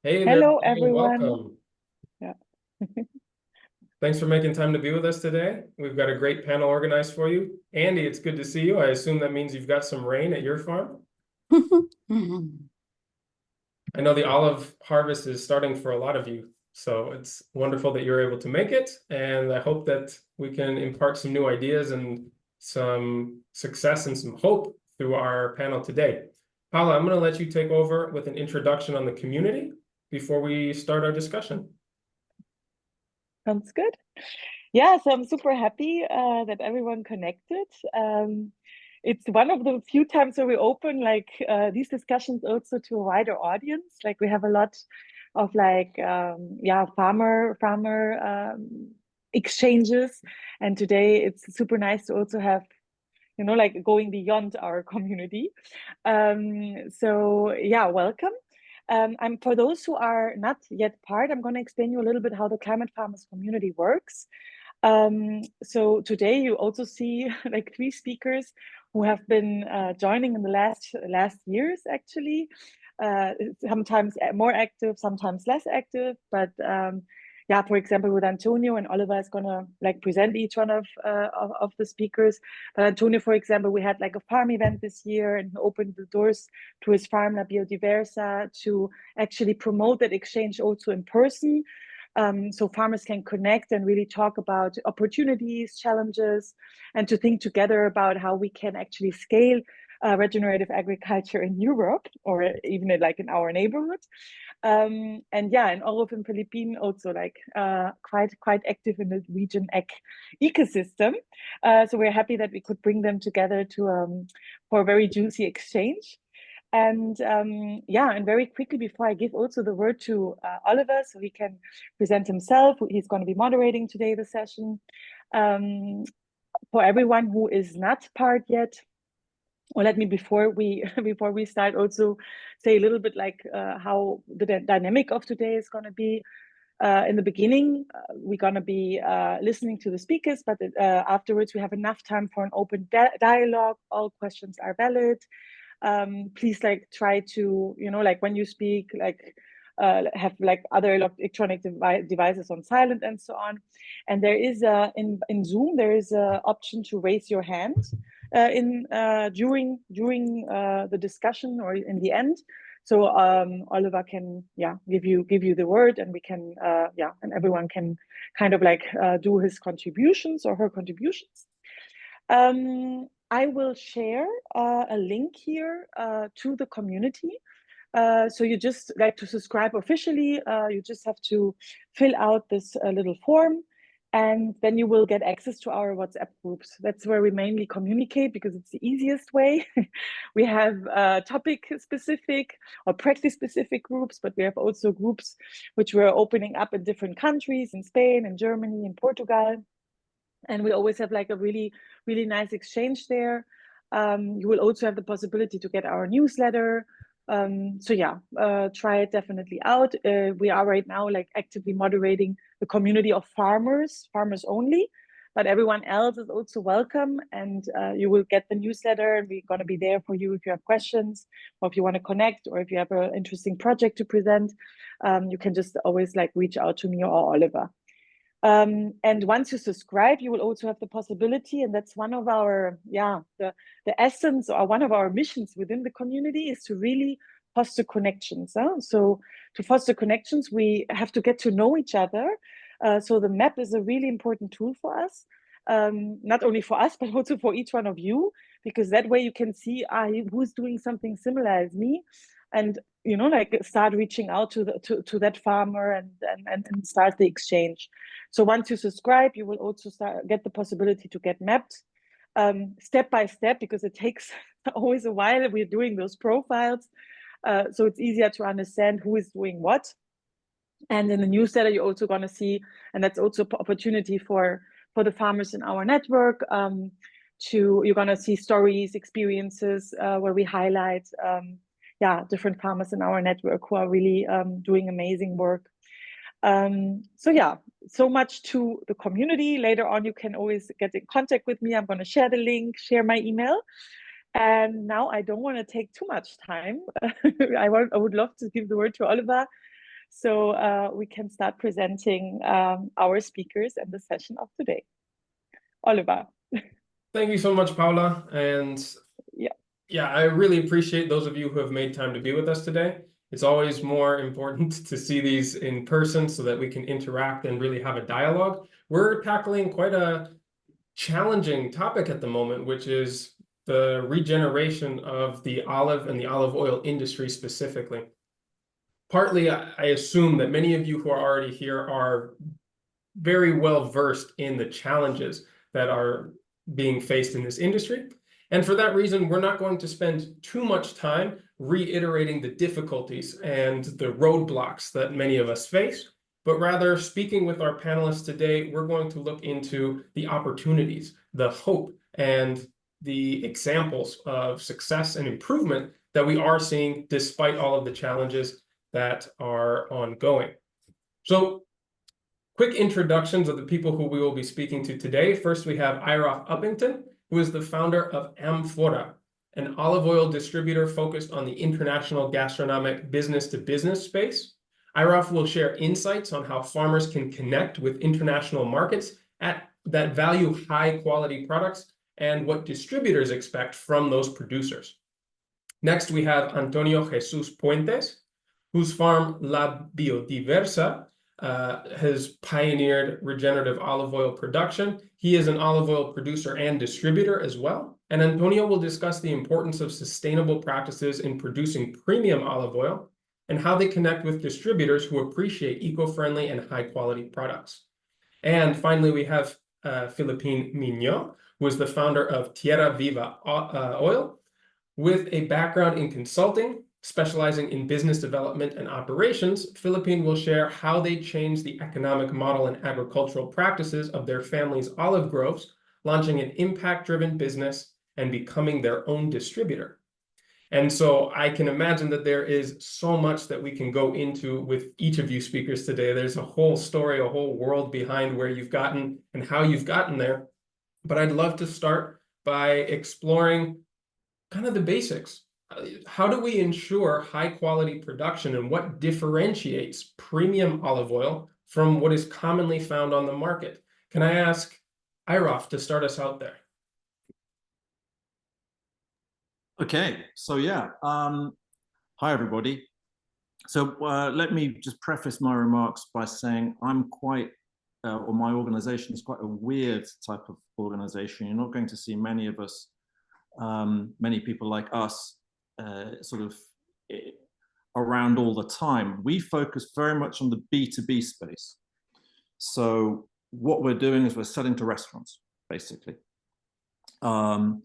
Hey there, Hello, Pauline. everyone. Welcome. Yeah. Thanks for making time to be with us today. We've got a great panel organized for you. Andy, it's good to see you. I assume that means you've got some rain at your farm. I know the olive harvest is starting for a lot of you, so it's wonderful that you're able to make it. And I hope that we can impart some new ideas and some success and some hope through our panel today. Paula, I'm going to let you take over with an introduction on the community before we start our discussion. Sounds good. Yeah, so I'm super happy that everyone connected. It's one of the few times where we open these discussions also to a wider audience. Like we have a lot of farmer exchanges, and today it's super nice to also have like going beyond our community. So yeah, welcome. I'm for those who are not yet part, I'm going to explain you a little bit how the climate farmers community works. So today you also see like three speakers who have been joining in the last years actually. Sometimes more active, sometimes less active, but yeah, for example, with Antonio and Oliver is gonna like present each one of the speakers. But Antonio, for example, we had like a farm event this year and he opened the doors to his farm La Biodiversa to actually promote that exchange also in person. So farmers can connect and really talk about opportunities, challenges, and to think together about how we can actually scale regenerative agriculture in Europe or even like in our neighborhood. And yeah, and all of in Philippines also like quite active in the region ecosystem. So we're happy that we could bring them together to for a very juicy exchange. And yeah, and very quickly before I give also the word to Oliver, so he can present himself. He's going to be moderating today the session. For everyone who is not part yet, or let me before we before we start also say a little bit like how the dynamic of today is going to be. In the beginning, we're going to be listening to the speakers, but afterwards we have enough time for an open dialogue. All questions are valid. Please like try to like when you speak like have like other electronic devices on silent and so on. And there is in Zoom there is a option to raise your hand in during the discussion or in the end. So Oliver can give you the word, and we can and everyone can kind of like do his contributions or her contributions. I will share a link here to the community. So you just like to subscribe officially, you just have to fill out this little form, and then you will get access to our WhatsApp groups. That's where we mainly communicate because it's the easiest way. We have topic specific or practice specific groups, but we have also groups which we're opening up in different countries, in Spain, in Germany, in Portugal. And we always have like a really nice exchange there. You will also have the possibility to get our newsletter. So yeah, try it definitely out. We are right now like actively moderating the community of farmers only, but everyone else is also welcome. And you will get the newsletter, and we're going to be there for you if you have questions, or if you want to connect, or if you have an interesting project to present. You can just always like reach out to me or Oliver. And once you subscribe, you will also have the possibility, and that's one of our, the essence or one of our missions within the community is to really foster connections. So to foster connections, we have to get to know each other. So the map is a really important tool for us, not only for us, but also for each one of you, because that way you can see who's doing something similar as me. And like start reaching out to that farmer and start the exchange. So once you subscribe, you will also get the possibility to get mapped step by step, because it takes always a while. We're doing those profiles, so it's easier to understand who is doing what. And in the newsletter, you're also going to see, and that's also an opportunity for the farmers in our network. You're going to see stories, experiences where we highlight different farmers in our network who are really doing amazing work. So yeah, so much to the community. Later on, you can always get in contact with me. I'm going to share the link, share my email. And now I don't want to take too much time. I would love to give the word to Oliver So we can start presenting our speakers and the session of today. Oliver. Thank you so much, Paula. And yeah, I really appreciate those of you who have made time to be with us today. It's always more important to see these in person so that we can interact and really have a dialogue. We're tackling quite a challenging topic at the moment, which is the regeneration of the olive and the olive oil industry specifically. Partly, I assume that many of you who are already here are very well versed in the challenges that are being faced in this industry. And for that reason, we're not going to spend too much time reiterating the difficulties and the roadblocks that many of us face, but rather speaking with our panelists today, we're going to look into the opportunities, the hope, and the examples of success and improvement that we are seeing despite all of the challenges that are ongoing. So quick introductions of the people who we will be speaking to today. First, we have Irof Uppington, who is the founder of Amphora, an olive oil distributor focused on the international gastronomic business-to-business space. Irof will share insights on how farmers can connect with international markets that value high-quality products and what distributors expect from those producers. Next, we have Antonio Jesus Puentes, whose farm La Biodiversa has pioneered regenerative olive oil production. He is an olive oil producer and distributor as well. And Antonio will discuss the importance of sustainable practices in producing premium olive oil and how they connect with distributors who appreciate eco-friendly and high-quality products. And finally, we have Philippine Mignot, who is the founder of Tierra Viva Oil, with a background in consulting, specializing in business development and operations. Philippine will share how they changed the economic model and agricultural practices of their family's olive groves, launching an impact-driven business and becoming their own distributor. And so I can imagine that there is so much that we can go into with each of you speakers today. There's a whole story, a whole world behind where you've gotten and how you've gotten there. But I'd love to start by exploring kind of the basics. How do we ensure high quality production, and what differentiates premium olive oil from what is commonly found on the market? Can I ask Irof to start us out there? Okay, so yeah, hi everybody. So let me just preface my remarks by saying I'm quite, or my organization is quite a weird type of organization. You're not going to see many of us, many people like us, sort of around all the time. We focus very much on the B2B space. So what we're doing is we're selling to restaurants, basically. So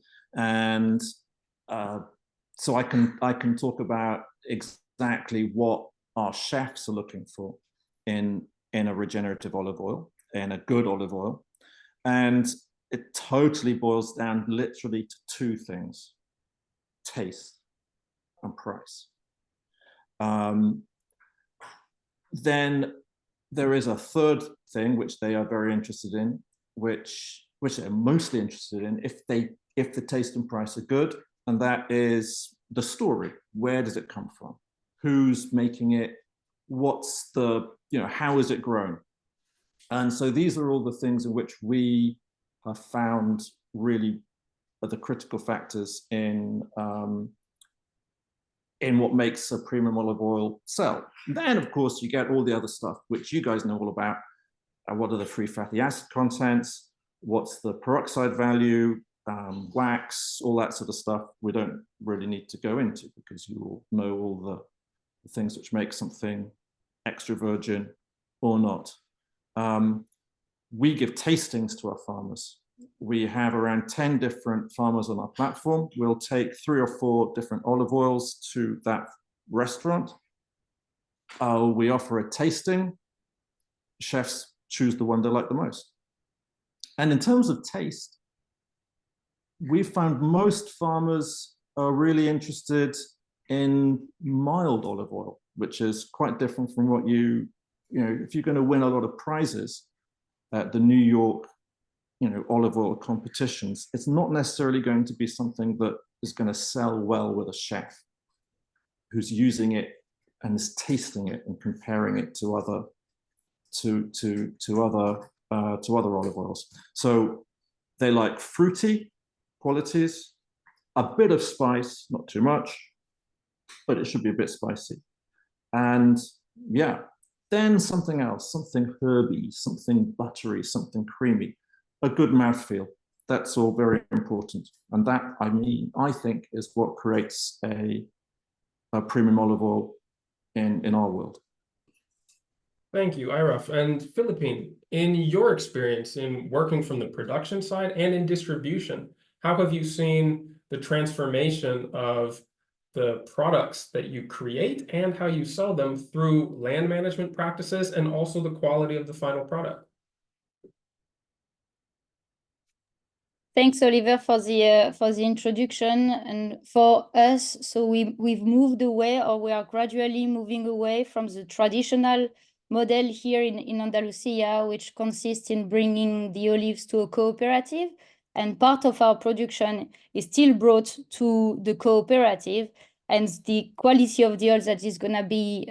I can talk about exactly what our chefs are looking for in a regenerative olive oil, in a good olive oil. And it totally boils down literally to two things: taste and price. Then there is a third thing which they are very interested in, which they're mostly interested in if the taste and price are good, and that is the story. Where does it come from? Who's making it? What's the, how is it grown? And so these are all the things in which we have found really are the critical factors in what makes a premium olive oil sell. And then, of course, you get all the other stuff, which you guys know all about. What are the free fatty acid contents? What's the peroxide value? Wax, all that sort of stuff. We don't really need to go into, because you all know all the things which make something extra virgin or not. We give tastings to our farmers. We have around 10 different farmers on our platform. We'll take 3 or 4 different olive oils to that restaurant. We offer a tasting. Chefs choose the one they like the most. And in terms of taste, we found most farmers are really interested in mild olive oil, which is quite different from what if you're going to win a lot of prizes at the New York, olive oil competitions, it's not necessarily going to be something that is going to sell well with a chef who's using it and is tasting it and comparing it to other olive oils. So they like fruity qualities, a bit of spice, not too much, but it should be a bit spicy. And yeah, then something else, something herby, something buttery, something creamy, a good mouthfeel. That's all very important. And that, I mean, I think is what creates a premium olive oil in our world. Thank you, Iraf. And Philippine, in your experience in working from the production side and in distribution, how have you seen the transformation of the products that you create and how you sell them through land management practices and also the quality of the final product? Thanks, Oliver, for the introduction. And for us, so we've moved away, or we are gradually moving away from the traditional model here in Andalusia, which consists in bringing the olives to a cooperative. And part of our production is still brought to the cooperative. And the quality of the oil that is going to be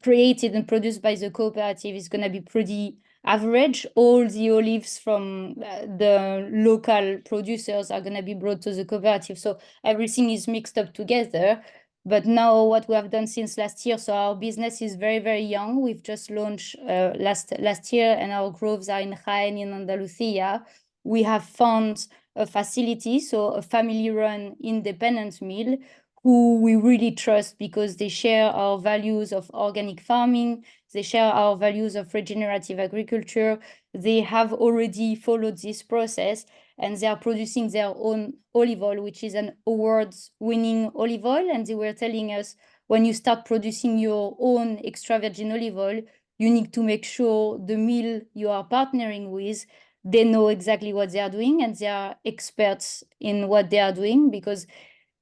created and produced by the cooperative is going to be pretty average. All the olives from the local producers are going to be brought to the cooperative. So everything is mixed up together. But now what we have done since last year, so our business is very, very young. We've just launched last year, and our groves are in Jaén in Andalusia. We have found a facility, so a family-run independent mill, who we really trust because they share our values of organic farming, they share our values of regenerative agriculture. They have already followed this process, and they are producing their own olive oil, which is an awards-winning olive oil. And they were telling us, when you start producing your own extra virgin olive oil, you need to make sure the mill you are partnering with, they know exactly what they are doing and they are experts in what they are doing, because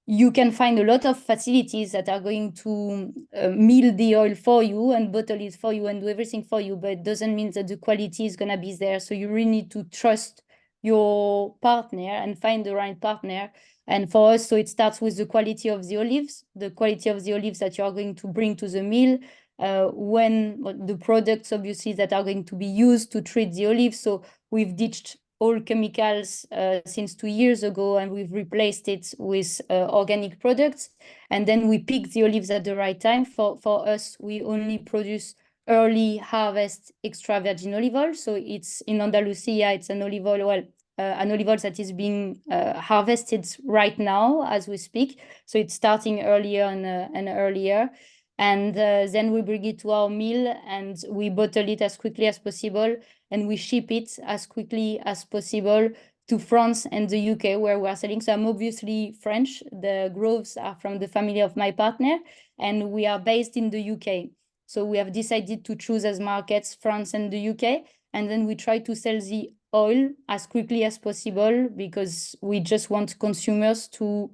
you can find a lot of facilities that are going to mill the oil for you and bottle it for you and do everything for you, but it doesn't mean that the quality is going to be there. So you really need to trust your partner and find the right partner. And for us, so it starts with the quality of the olives that you are going to bring to the mill, when the products, obviously, that are going to be used to treat the olives. So we've ditched all chemicals since 2 years ago, and we've replaced it with organic products. And then we pick the olives at the right time. For us, we only produce early harvest extra virgin olive oil. So it's in Andalusia, it's an olive oil, an olive oil that is being harvested right now as we speak. So it's starting earlier and earlier. And then we bring it to our mill and we bottle it as quickly as possible. And we ship it as quickly as possible to France and the UK, where we are selling. So I'm obviously French. The groves are from the family of my partner, and we are based in the UK. So we have decided to choose as markets France and the UK. And then we try to sell the oil as quickly as possible, because we just want consumers to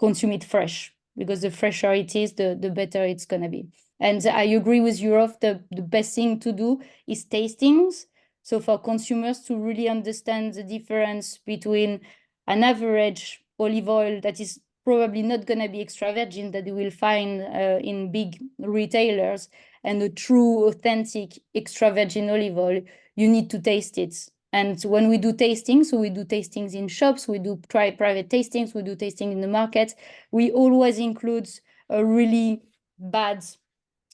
consume it fresh. Because the fresher it is, the better it's going to be. And I agree with Europe, the best thing to do is tastings. So for consumers to really understand the difference between an average olive oil that is probably not going to be extra virgin that you will find in big retailers, and a true, authentic extra virgin olive oil, you need to taste it. And when we do tastings, so we do tastings in shops, we do private tastings, we do tasting in the market, we always include a really bad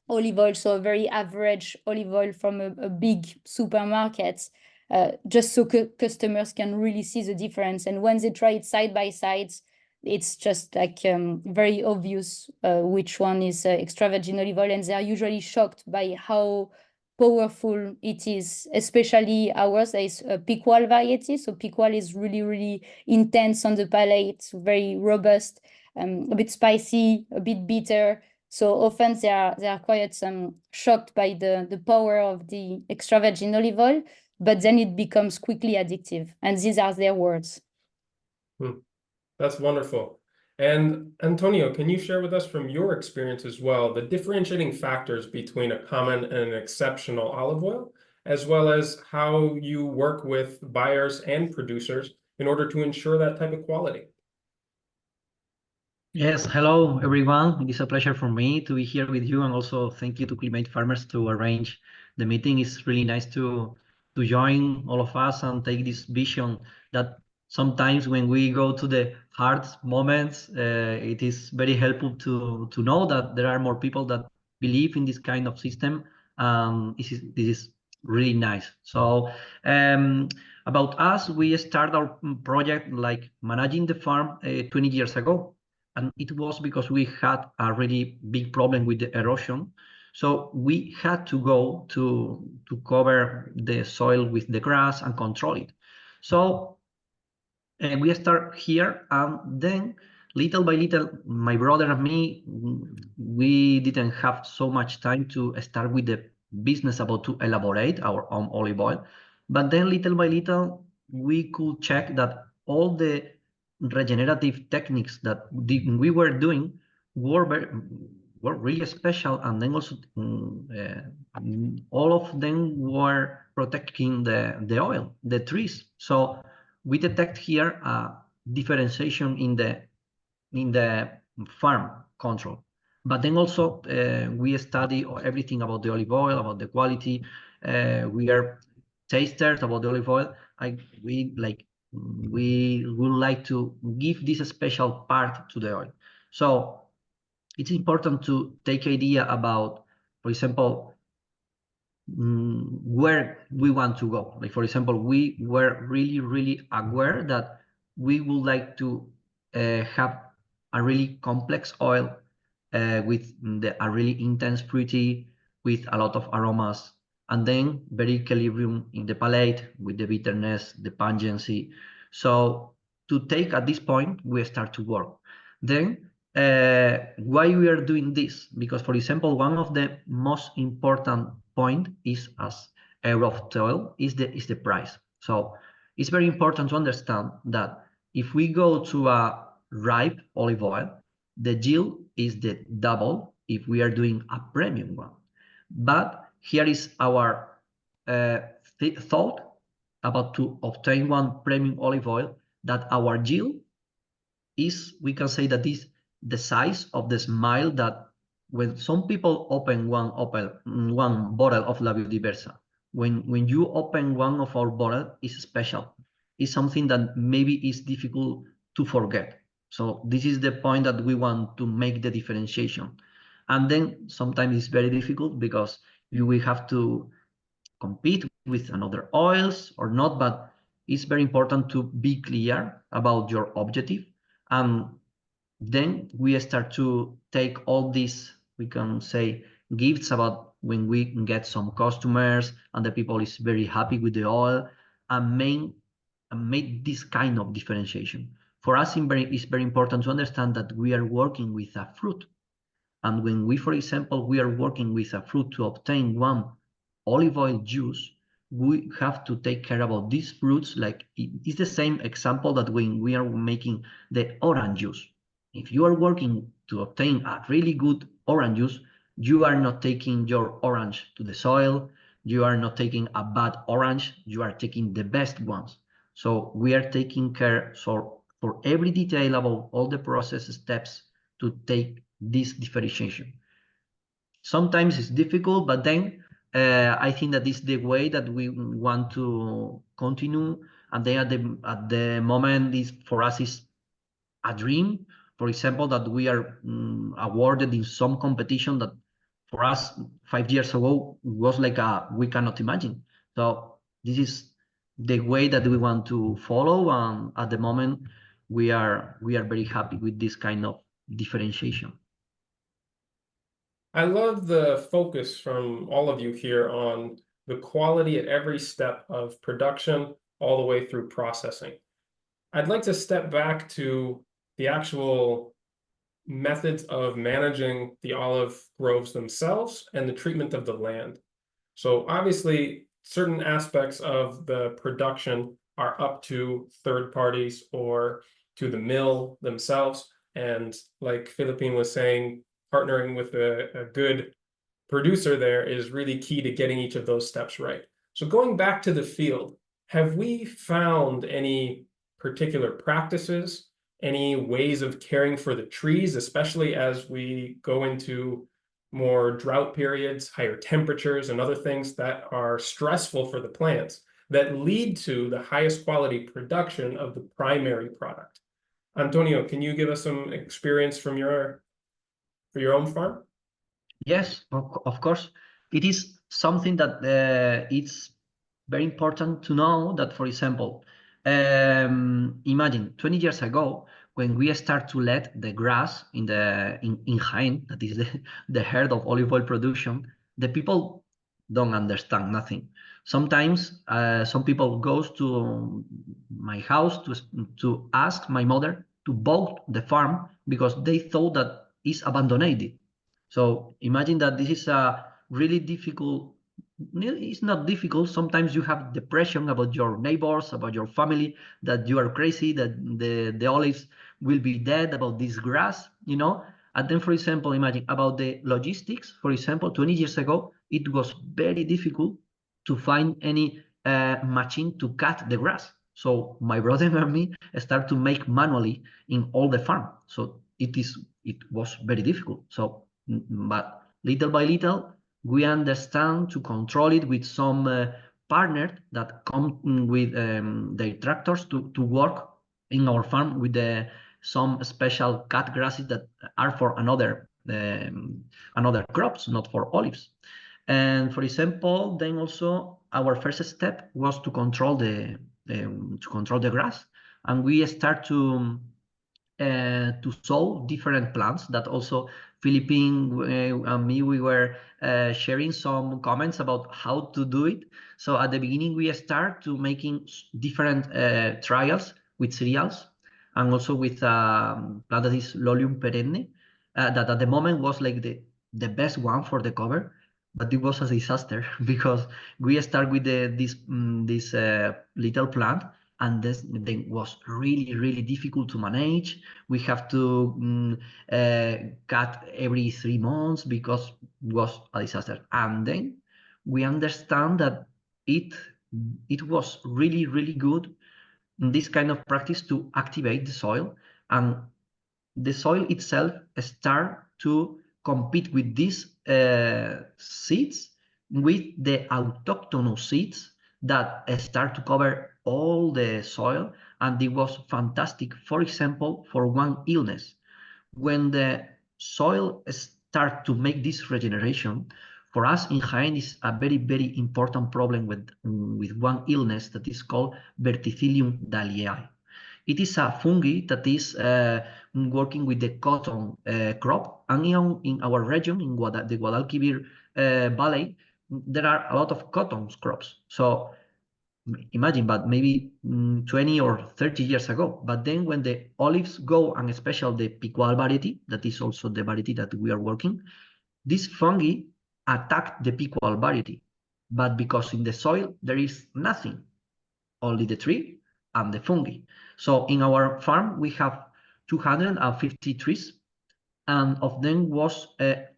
olive oil, so a very average olive oil from a big supermarket, just so customers can really see the difference. And when they try it side by side, it's just like very obvious which one is extra virgin olive oil, and they are usually shocked by how powerful it is, especially ours. There is a Picual variety. So Picual is really, really intense on the palate, very robust, a bit spicy, a bit bitter. So often they are quite shocked by the power of the extra virgin olive oil, but then it becomes quickly addictive. And these are their words. That's wonderful. And Antonio, can you share with us from your experience as well the differentiating factors between a common and an exceptional olive oil, as well as how you work with buyers and producers in order to ensure that type of quality? Yes, hello everyone. It is a pleasure for me to be here with you, and also thank you to Climate Farmers to arrange the meeting. It's really nice to join all of us and take this vision that sometimes when we go to the hard moments, it is very helpful to know that there are more people that believe in this kind of system. This is really nice. So about us, we start our project like managing the farm 20 years ago. And it was because we had a really big problem with the erosion. So we had to go to cover the soil with the grass and control it. So we start here, and then little by little, my brother and me, we didn't have so much time to start with the business about to elaborate our own olive oil. But then little by little, we could check that all the regenerative techniques that we were doing were really special, and then also all of them were protecting the oil, the trees. So we detect here a differentiation in the farm control. But then also we study everything about the olive oil, about the quality. We are tasters about the olive oil. We would like to give this special part to the oil. So it's important to take idea about, for example, where we want to go. Like, for example, we were really aware that we would like to have a really complex oil with a really intense fruity, with a lot of aromas, and then very equilibrium in the palate with the bitterness, the pungency. So to take at this point, we start to work. Then why we are doing this? Because, for example, one of the most important point is, as Roundtable, is the price. So it's very important to understand that if we go to a ripe olive oil, the yield is the double if we are doing a premium one. But here is our thought about to obtain one premium olive oil, that our yield is, we can say that is the size of the smile that when some people open one bottle of La Biodiversa, when you open one of our bottle, is special. It's something that maybe is difficult to forget. So this is the point that we want to make the differentiation. And then sometimes it's very difficult because you will have to compete with another oils or not, but it's very important to be clear about your objective. And then we start to take all these, we can say, gifts about when we get some customers and the people is very happy with the oil, and make this kind of differentiation. For us, it's very important to understand that we are working with a fruit. And when we, for example, we are working with a fruit to obtain one olive oil juice, we have to take care about these fruits. Like, it's the same example that when we are making the orange juice. If you are working to obtain a really good orange juice, you are not taking your orange to the soil, you are not taking a bad orange, you are taking the best ones. So we are taking care for every detail about all the process steps to take this differentiation. Sometimes it's difficult, but then I think that is the way that we want to continue. And then at the moment, this for us is a dream. For example, that we are awarded in some competition that for us 5 years ago was like we cannot imagine. So this is the way that we want to follow, and at the moment we are very happy with this kind of differentiation. I love the focus from all of you here on the quality at every step of production, all the way through processing. I'd like to step back to the actual methods of managing the olive groves themselves and the treatment of the land. So obviously, certain aspects of the production are up to third parties or to the mill themselves. And like Philippine was saying, partnering with a good producer there is really key to getting each of those steps right. So going back to the field, have we found any particular practices any ways of caring for the trees, especially as we go into more drought periods, higher temperatures, and other things that are stressful for the plants that lead to the highest quality production of the primary product. Antonio, can you give us some experience from your own farm? Yes, of course. It is something that it's very important to know that, for example, imagine 20 years ago when we start to let the grass in Jaén, that is the heart of olive oil production, the people don't understand nothing. Sometimes some people goes to my house to ask my mother to vote the farm because they thought that it's abandoned. So imagine that this is a really difficult, it's not difficult. Sometimes you have depression about your neighbors, about your family, that you are crazy, that the olives will be dead about this grass, you know? And then, for example, imagine about the logistics. For example, 20 years ago, it was very difficult to find any machine to cut the grass. So my brother and me start to make manually in all the farm. So it was very difficult. So but little by little, we understand to control it with some partners that come with their tractors to work in our farm with some special cut grasses that are for another crops, not for olives. And for example, then also our first step was to control the grass, and we start to sow different plants that also Philippine and me, we were sharing some comments about how to do it. So at the beginning, we start to making different trials with cereals and also with plant that is Lolium perenne, that at the moment was like the best one for the cover, but it was a disaster because we start with this little plant, and this then was really difficult to manage. We have to cut every 3 months because it was a disaster. And then we understand that it was really good, this kind of practice, to activate the soil, and the soil itself start to compete with these seeds, with the autochthonous seeds that start to cover all the soil, and it was fantastic. For example, for one illness, when the soil start to make this regeneration, for us in Jaén is a very important problem with one illness that is called Verticillium daliae. It is a fungi that is working with the cotton crop, and in our region, in the Guadalquivir Valley, there are a lot of cotton crops. So imagine, but maybe 20 or 30 years ago. But then when the olives go, and especially the picual variety, that is also the variety that we are working, this fungi attack the picual variety. But because in the soil there is nothing, only the tree and the fungi. So in our farm, we have 250 trees, and of them was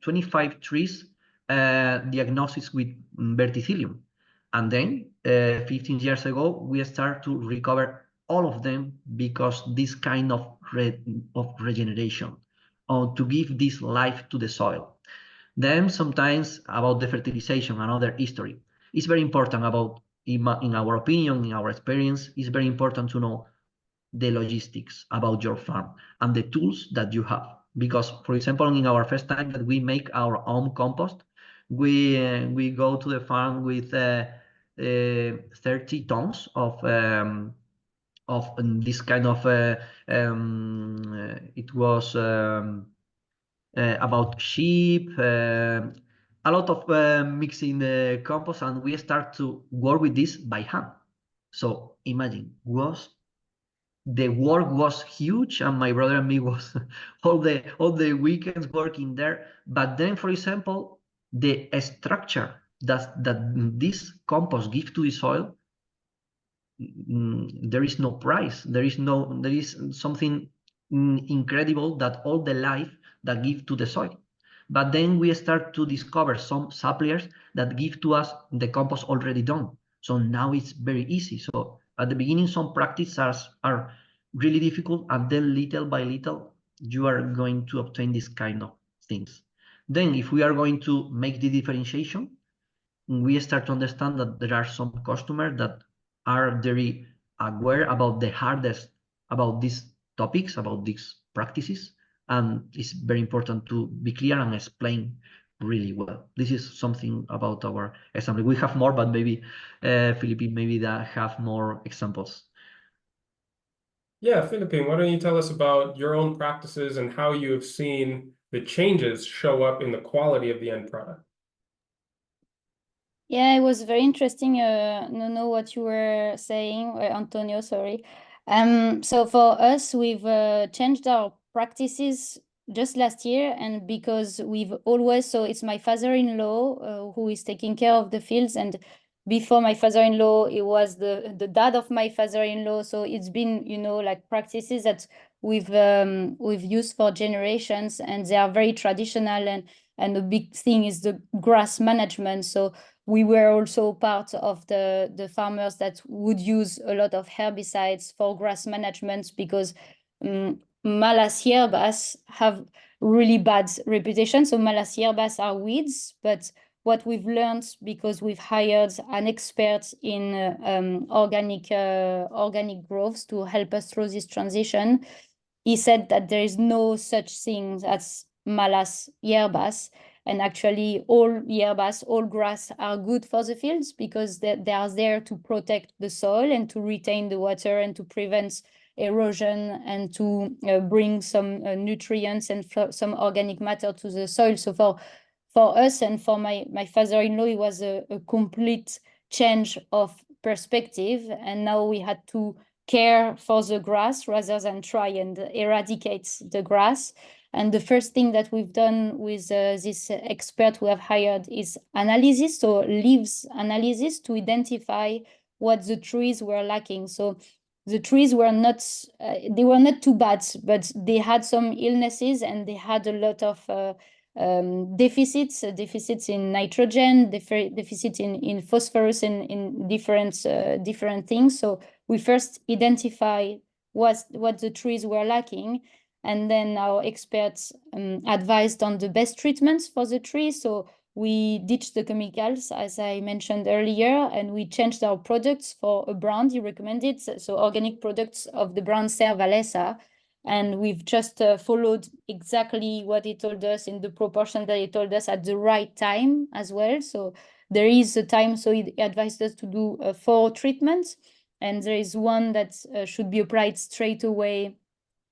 25 trees diagnosed with verticillium. And then 15 years ago, we start to recover all of them because this kind of regeneration, to give this life to the soil. Then sometimes about the fertilization, another history. It's very important about, in our opinion, in our experience, it's very important to know the logistics about your farm and the tools that you have. Because, for example, in our first time that we make our own compost, we go to the farm with 30 tons of this kind of it was about sheep, a lot of mixing the compost, and we start to work with this by hand. So imagine, the work was huge, and my brother and me was all the weekends working there. But then, for example, the structure that this compost gives to the soil, there is no price. There is something incredible, that all the life that give to the soil. But then we start to discover some suppliers that give to us the compost already done. So now it's very easy. So at the beginning, some practices are really difficult, and then little by little, you are going to obtain this kind of things. Then if we are going to make the differentiation, we start to understand that there are some customers that are very aware about the hardest, about these topics, about these practices, and it's very important to be clear and explain really well. This is something about our example. We have more, but maybe Philippine maybe that have more examples. Yeah, Philippine, why don't you tell us about your own practices and how you have seen the changes show up in the quality of the end product? Yeah, it was very interesting, Nuno, what you were saying, or Antonio, sorry. So for us, we've changed our practices just last year, and because we've always, so it's my father-in-law who is taking care of the fields, and before my father-in-law, it was the dad of my father-in-law. So it's been, you know, like practices that we've used for generations, and they are very traditional, and the big thing is the grass management. So we were also part of the farmers that would use a lot of herbicides for grass management, because malas hierbas have really bad reputation. So malas hierbas are weeds, but what we've learned, because we've hired an expert in organic growths to help us through this transition, he said that there is no such thing as malas hierbas. And actually, all hierbas, all grass are good for the fields, because they are there to protect the soil and to retain the water and to prevent erosion and to bring some nutrients and some organic matter to the soil. So for us and for my father-in-law, it was a complete change of perspective. And now we had to care for the grass rather than try and eradicate the grass. And the first thing that we've done with this expert we have hired is analysis, so leaves analysis, to identify what the trees were lacking. So the trees were not, they were not too bad, but they had some illnesses, and they had a lot of deficits in nitrogen, deficits in phosphorus, in different things. So we first identify what the trees were lacking, and then our experts advised on the best treatments for the trees. So we ditched the chemicals, as I mentioned earlier, and we changed our products for a brand he recommended, so organic products of the brand Valesa. And we've just followed exactly what he told us in the proportion that he told us at the right time as well. So there is a time, so he advised us to do 4 treatments, and there is one that should be applied straight away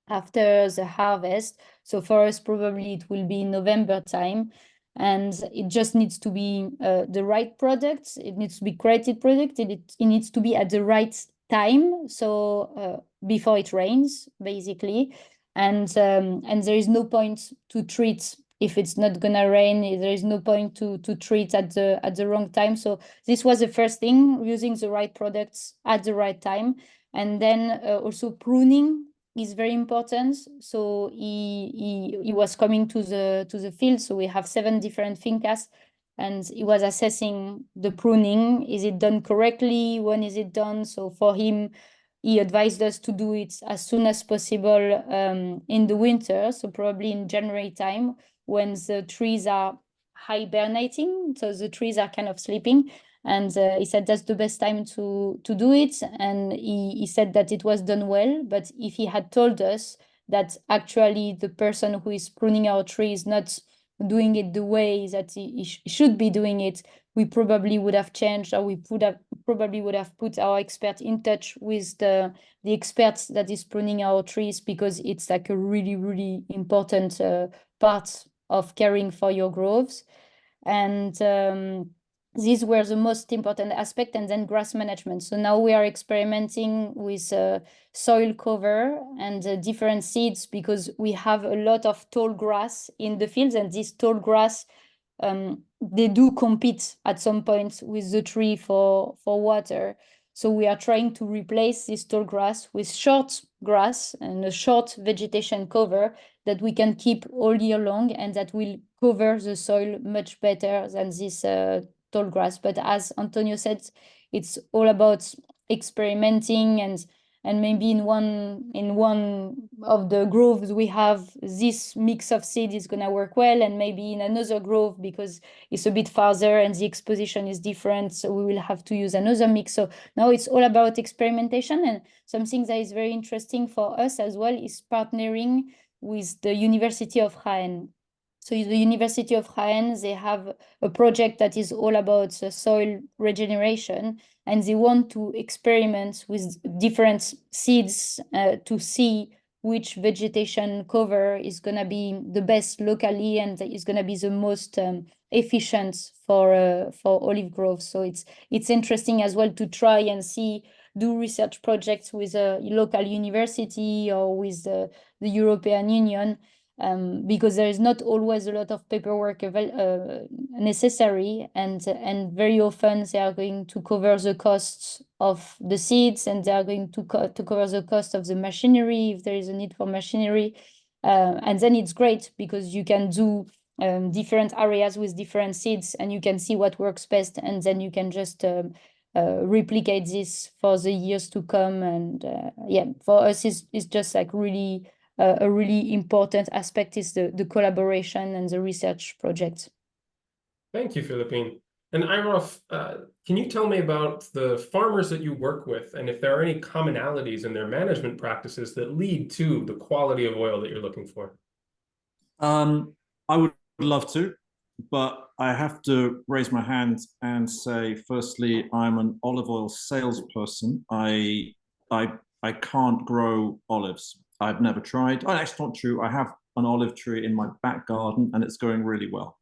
after the harvest. So for us, probably it will be November time, and it just needs to be the right product. It needs to be created product. It needs to be at the right time, so before it rains, basically. And there is no point to treat if it's not gonna rain. There is no point to treat at the wrong time. So this was the first thing, using the right products at the right time. And then also pruning is very important. So he was coming to the field. So we have 7 different fincas, and he was assessing the pruning. Is it done correctly? When is it done? So for him, he advised us to do it as soon as possible in the winter. So probably in January time, when the trees are hibernating. So the trees are kind of sleeping. And he said that's the best time to do it. And he said that it was done well. But if he had told us that actually the person who is pruning our tree is not doing it the way that he should be doing it, we probably would have changed, or we probably would have put our expert in touch with the experts that is pruning our trees, because it's like a really, really important part of caring for your groves. And these were the most important aspect. And then grass management. So now we are experimenting with soil cover and different seeds, because we have a lot of tall grass in the fields, and this tall grass, they do compete at some point with the tree for water. So we are trying to replace this tall grass with short grass and a short vegetation cover that we can keep all year long, and that will cover the soil much better than this tall grass. But as Antonio said, it's all about experimenting, and and maybe in one of the groves we have this mix of seed is going to work well, and maybe in another grove, because it's a bit farther and the exposition is different, so we will have to use another mix. So now it's all about experimentation, and something that is very interesting for us as well is partnering with the University of Jaén. So the University of Jaén, they have a project that is all about soil regeneration, and they want to experiment with different seeds to see which vegetation cover is going to be the best locally and is going to be the most efficient for olive growth. So it's interesting as well to try and see, do research projects with a local university or with the European Union, because there is not always a lot of paperwork necessary, and very often they are going to cover the costs of the seeds, and they are going to cover the cost of the machinery if there is a need for machinery, and then it's great because you can do different areas with different seeds, and you can see what works best, and then you can just replicate this for the years to come. And yeah, for us it's just like really a really important aspect is the collaboration and the research projects. Thank you, Philippine. And Irof, can you tell me about the farmers that you work with, and if there are any commonalities in their management practices that lead to the quality of oil that you're looking for? I would love to, but I have to raise my hand and say, firstly, I'm an olive oil salesperson. I can't grow olives. I've never tried. Oh, that's not true. I have an olive tree in my back garden and it's going really well.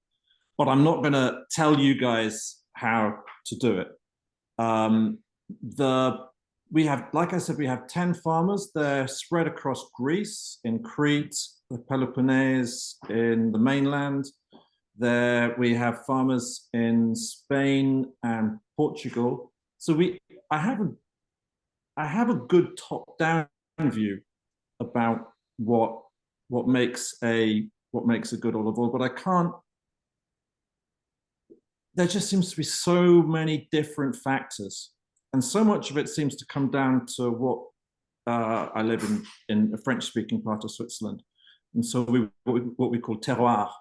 But I'm not going to tell you guys how to do it. We have, like I said, we have 10 farmers. They're spread across Greece, in Crete, the Peloponnese, in the mainland. There we have farmers in Spain and Portugal. So I have a good top-down view about what makes a good olive oil, but I can't. There just seems to be so many different factors, and so much of it seems to come down to what I live in a French-speaking part of Switzerland, and so what we call terroir,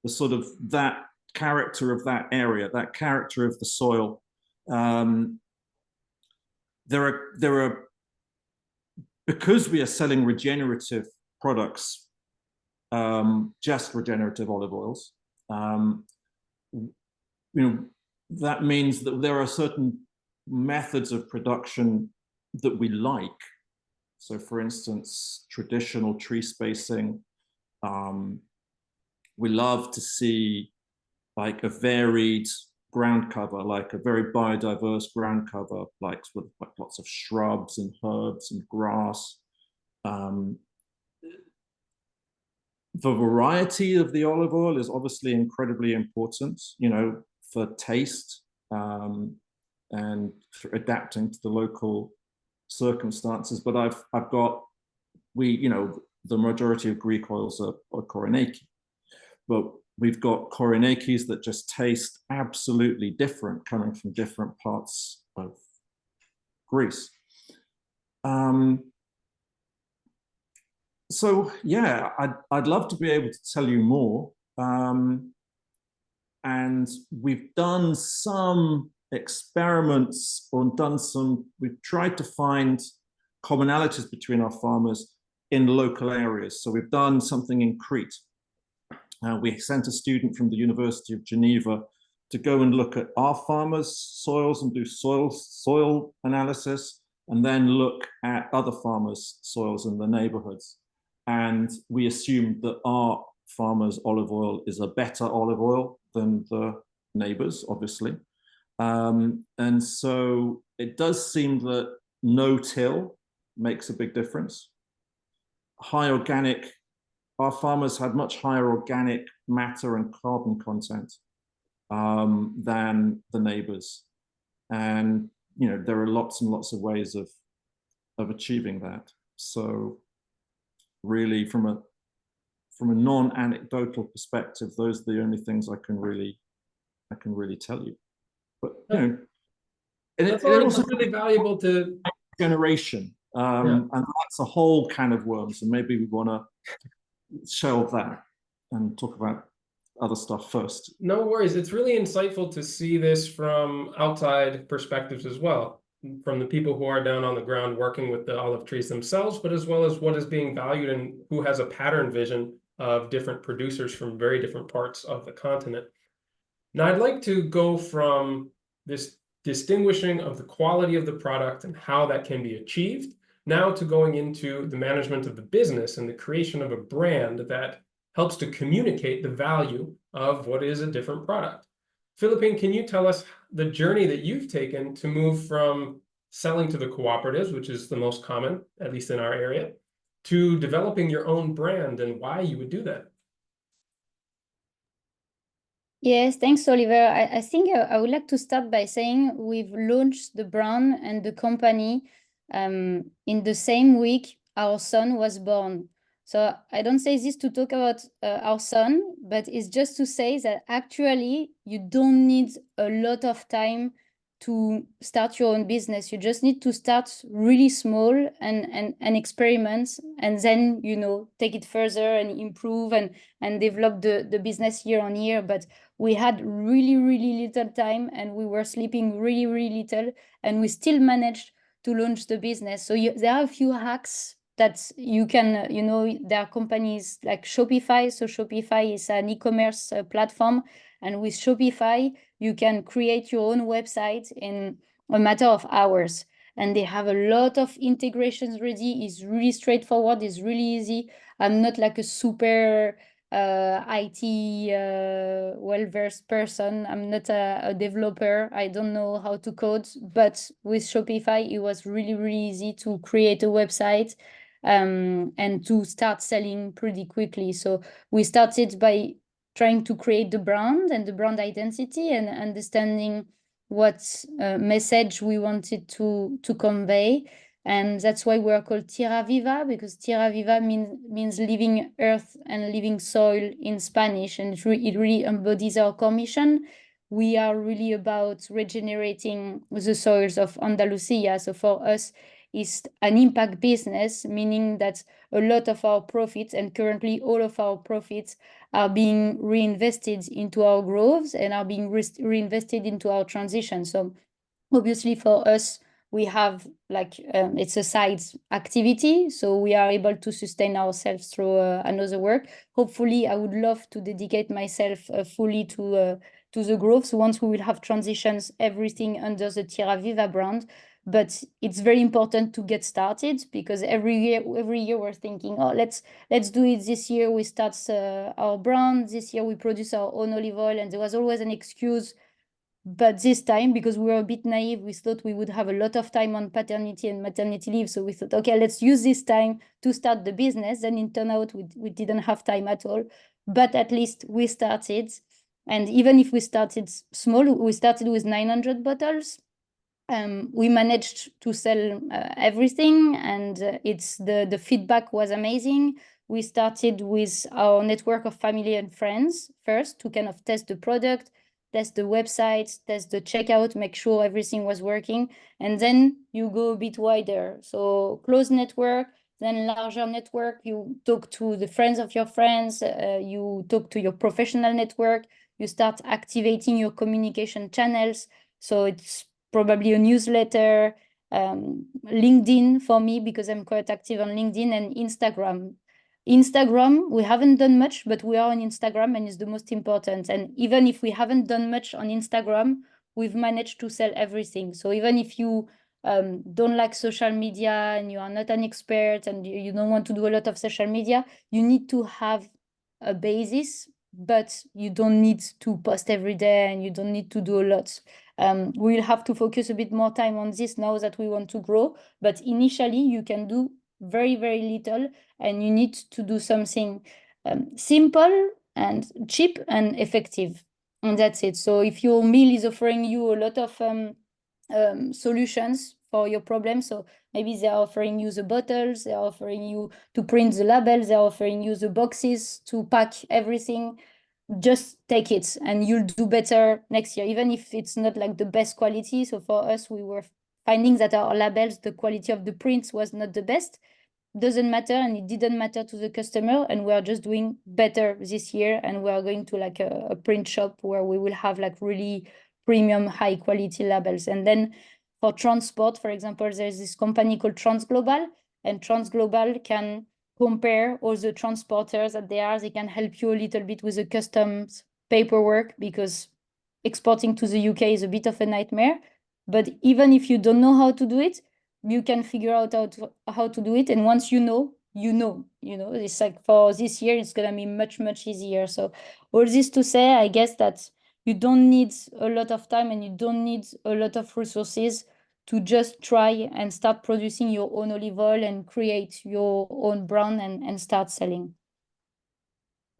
the sort of that character of that area, that character of the soil. There are because we are selling regenerative products, just regenerative olive oils. That means that there are certain methods of production that we like. So, for instance, traditional tree spacing. We love to see like a varied ground cover, like a very biodiverse ground cover, like with lots of shrubs and herbs and grass. The variety of the olive oil is obviously incredibly important, for taste and for adapting to the local circumstances. But the majority of Greek oils are Koroniki, but we've got Koronikis that just taste absolutely different, coming from different parts of Greece. So yeah, I'd love to be able to tell you more. And we've done some experiments we've tried to find commonalities between our farmers in local areas. So we've done something in Crete. We sent a student from the University of Geneva to go and look at our farmers' soils and do soil analysis, and then look at other farmers' soils in the neighborhoods. And we assumed that our farmers' olive oil is a better olive oil than the neighbors, obviously. And so it does seem that no-till makes a big difference. Our farmers had much higher organic matter and carbon content than the neighbors. And, there are lots and lots of ways of achieving that. So really, from a non-anecdotal perspective, those are the only things I can really tell you. But it's also really valuable to generation. And that's a whole can of worms. And maybe we want to shelve that and talk about other stuff first. No worries. It's really insightful to see this from outside perspectives as well, from the people who are down on the ground working with the olive trees themselves, but as well as what is being valued and who has a pattern vision of different producers from very different parts of the continent. Now, I'd like to go from this distinguishing of the quality of the product and how that can be achieved, now to going into the management of the business and the creation of a brand that helps to communicate the value of what is a different product. Philippine, can you tell us the journey that you've taken to move from selling to the cooperatives, which is the most common, at least in our area, to developing your own brand and why you would do that? Yes, thanks, Oliver. I think I would like to start by saying we've launched the brand and the company in the same week our son was born. So I don't say this to talk about our son, but it's just to say that actually you don't need a lot of time to start your own business. You just need to start really small and experiment, and then, you know, take it further and improve and develop the business year on year. But we had really, really little time and we were sleeping really, really little, and we still managed to launch the business. So there are a few hacks that you can, you know, there are companies like Shopify. So Shopify is an e-commerce platform. And with Shopify, you can create your own website in a matter of hours. And they have a lot of integrations ready. It's really straightforward. It's really easy. I'm not like a super IT well-versed person. I'm not a developer. I don't know how to code, but with Shopify, it was really, really easy to create a website and to start selling pretty quickly. So we started by trying to create the brand and the brand identity and understanding what message we wanted to convey. And that's why we're called Tierra Viva, because Tierra Viva means living earth and living soil in Spanish. And it really embodies our core mission. We are really about regenerating the soils of Andalusia. So for us, it's an impact business, meaning that a lot of our profits, and currently all of our profits, are being reinvested into our growth and are being reinvested into our transition. So obviously for us, we have like, it's a side activity, so we are able to sustain ourselves through another work. Hopefully, I would love to dedicate myself fully to the growth. So once we will have transitions, everything under the Tierra Viva brand. But it's very important to get started, because every year we're thinking, oh, let's do it this year. We start our brand. This year we produce our own olive oil, and there was always an excuse. But this time, because we were a bit naive, we thought we would have a lot of time on paternity and maternity leave. So we thought, okay, let's use this time to start the business. Then it turned out we didn't have time at all. But at least we started. And even if we started small, we started with 900 bottles. We managed to sell everything, and the feedback was amazing. We started with our network of family and friends first to kind of test the product, test the website, test the checkout, make sure everything was working. And then you go a bit wider. So close network, then larger network. You talk to the friends of your friends, you talk to your professional network, you start activating your communication channels. So it's probably a newsletter, LinkedIn for me, because I'm quite active on LinkedIn, and Instagram. Instagram, we haven't done much, but we are on Instagram, and it's the most important. And even if we haven't done much on Instagram, we've managed to sell everything. So even if you don't like social media and you are not an expert and you don't want to do a lot of social media, you need to have a basis, but you don't need to post every day and you don't need to do a lot. We'll have to focus a bit more time on this now that we want to grow, but initially you can do very, very little, and you need to do something simple and cheap and effective, and that's it. So if your meal is offering you a lot of solutions for your problem, so maybe they're offering you the bottles, they're offering you to print the labels, they're offering you the boxes to pack everything, just take it and you'll do better next year, even if it's not like the best quality. So for us, we were finding that our labels, the quality of the prints was not the best. Doesn't matter, and it didn't matter to the customer, and we are just doing better this year, and we are going to like a print shop where we will have like really premium high quality labels. And then for transport, for example, there's this company called Transglobal, and Transglobal can compare all the transporters that there are. They can help you a little bit with the customs paperwork, because exporting to the UK is a bit of a nightmare. But even if you don't know how to do it, you can figure out how to do it. And once you know, it's like for this year, it's going to be much, much easier. So all this to say, I guess that you don't need a lot of time and you don't need a lot of resources to just try and start producing your own olive oil and create your own brand and start selling.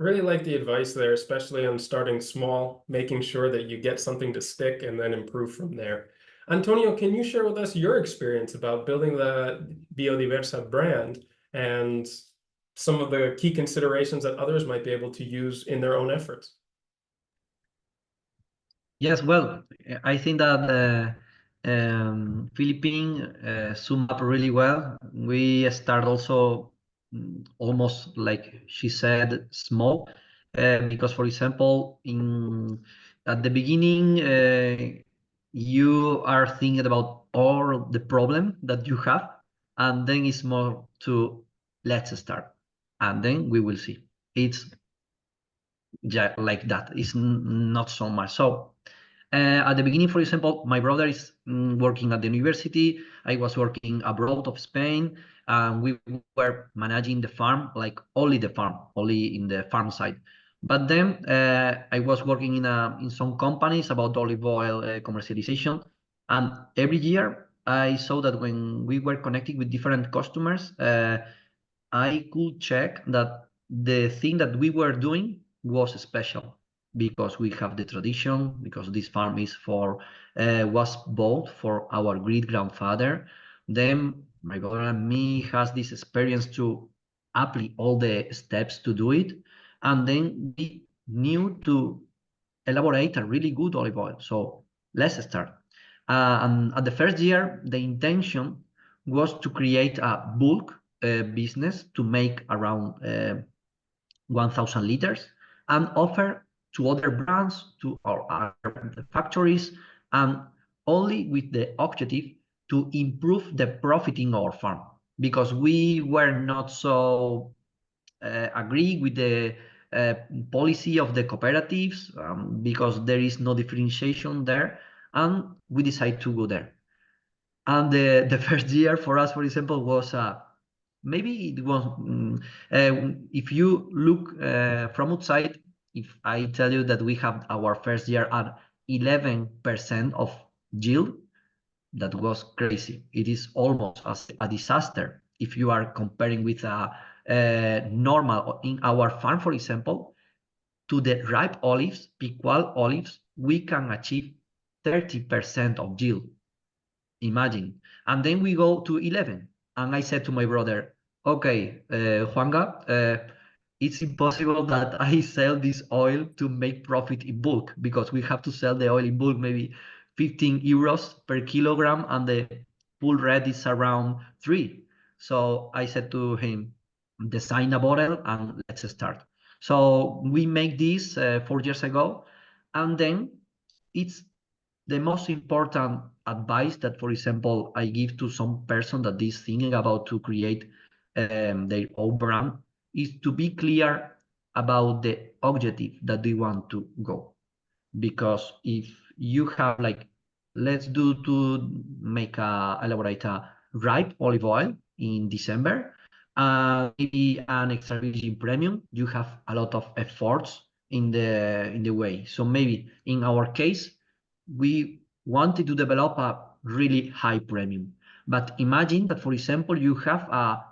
Really like the advice there, especially on starting small, making sure that you get something to stick and then improve from there. Antonio, can you share with us your experience about building the Biodiversa brand and some of the key considerations that others might be able to use in their own efforts? Yes, well, I think that Philippine sum up really well. We start also almost like she said, small, because for example, at the beginning, you are thinking about all the problem that you have, and then it's more to let's start, and then we will see. It's like that. It's not so much. So at the beginning, for example, my brother is working at the university. I was working abroad of Spain, and we were managing the farm, like only the farm, only in the farm side. But then I was working in some companies about olive oil commercialization, and every year I saw that when we were connecting with different customers, I could check that the thing that we were doing was special, because we have the tradition, because this farm is was bought for our great grandfather. Then my brother and me has this experience to apply all the steps to do it, and then we knew to elaborate a really good olive oil. So let's start. And at the first year, the intention was to create a bulk business to make around 1,000 liters and offer to other brands, to our factories, and only with the objective to improve the profit in our farm, because we were not so agree with the policy of the cooperatives, because there is no differentiation there, and we decided to go there. And the first year for us, for example, was maybe it was if you look from outside, if I tell you that we have our first year at 11% of yield, that was crazy. It is almost a disaster if you are comparing with a normal in our farm, for example, to the ripe olives, Picual olives, we can achieve 30% of yield. Imagine. And then we go to 11. And I said to my brother, okay, Juanga, it's impossible that I sell this oil to make profit in bulk, because we have to sell the oil in bulk, maybe 15 euros per kilogram, and the full red is around 3. So I said to him, design a bottle and let's start. So we make this 4 years ago, and then it's the most important advice that, for example, I give to some person that is thinking about to create their own brand is to be clear about the objective that they want to go. Because if you have like, let's do to make elaborate a ripe olive oil in December, maybe an extra virgin premium, you have a lot of efforts in the way. So maybe in our case, we wanted to develop a really high premium. But imagine that, for example, you have a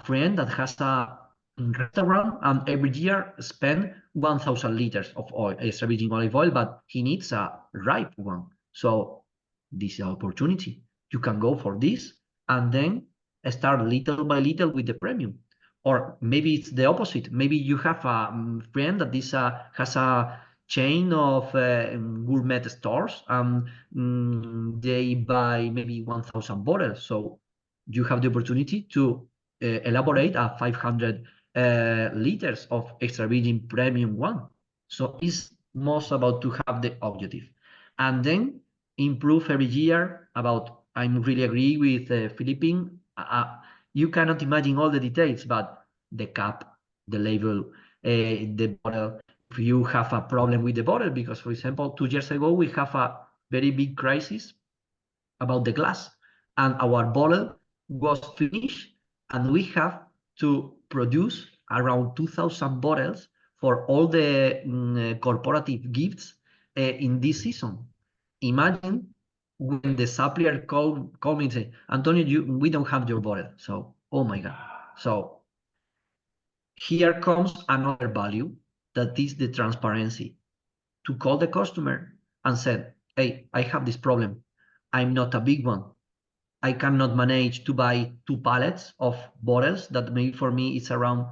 friend that has a restaurant and every year spend 1,000 liters of oil, extra virgin olive oil, but he needs a ripe one. So this is an opportunity. You can go for this and then start little by little with the premium. Or maybe it's the opposite. Maybe you have a friend that has a chain of gourmet stores, and they buy maybe 1,000 bottles. So you have the opportunity to elaborate a 500 liters of extra virgin premium one. So it's most about to have the objective, and then improve every year. About, I'm really agree with Philippine. You cannot imagine all the details, but the cap, the label, the bottle. If you have a problem with the bottle, because for example, 2 years ago we have a very big crisis about the glass, and our bottle was finished, and we have to produce around 2,000 bottles for all the corporative gifts in this season. Imagine when the supplier call me and say, Antonio, we don't have your bottle. So, oh my God. So here comes another value, that is the transparency. To call the customer and said, hey, I have this problem. I'm not a big one. I cannot manage to buy 2 pallets of bottles that maybe for me it's around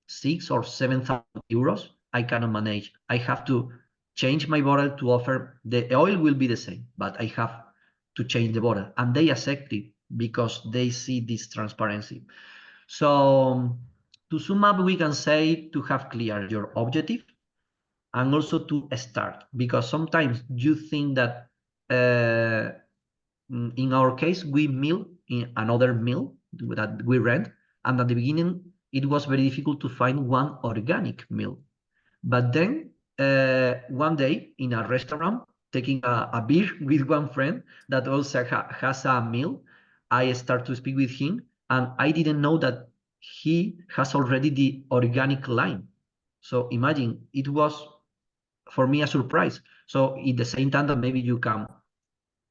6,000 or 7,000 euros. I cannot manage. I have to change my bottle to offer, the oil will be the same, but I have to change the bottle. And they accept it because they see this transparency. So to sum up, we can say to have clear your objective, and also to start, because sometimes you think that in our case, we mill in another mill that we rent, and at the beginning, it was very difficult to find one organic mill. But then one day in a restaurant, taking a beer with one friend that also has a mill, I start to speak with him, and I didn't know that he has already the organic line. So imagine, it was for me a surprise. So at the same time that maybe you can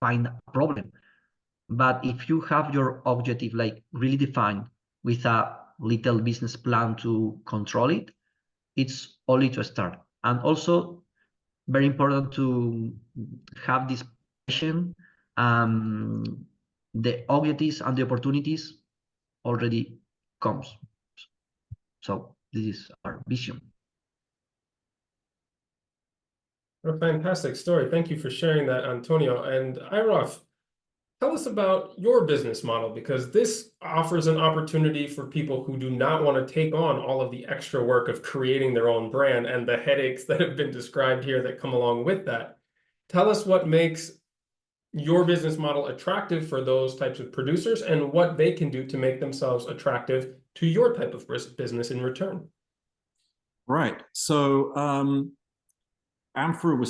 find a problem, but if you have your objective like really defined with a little business plan to control it, it's only to start. And also very important to have this passion, the objectives and the opportunities already comes. So this is our vision. A fantastic story. Thank you for sharing that, Antonio. And Irof, tell us about your business model, because this offers an opportunity for people who do not want to take on all of the extra work of creating their own brand and the headaches that have been described here that come along with that. Tell us what makes your business model attractive for those types of producers, and what they can do to make themselves attractive to your type of business in return. Right. So Amphora we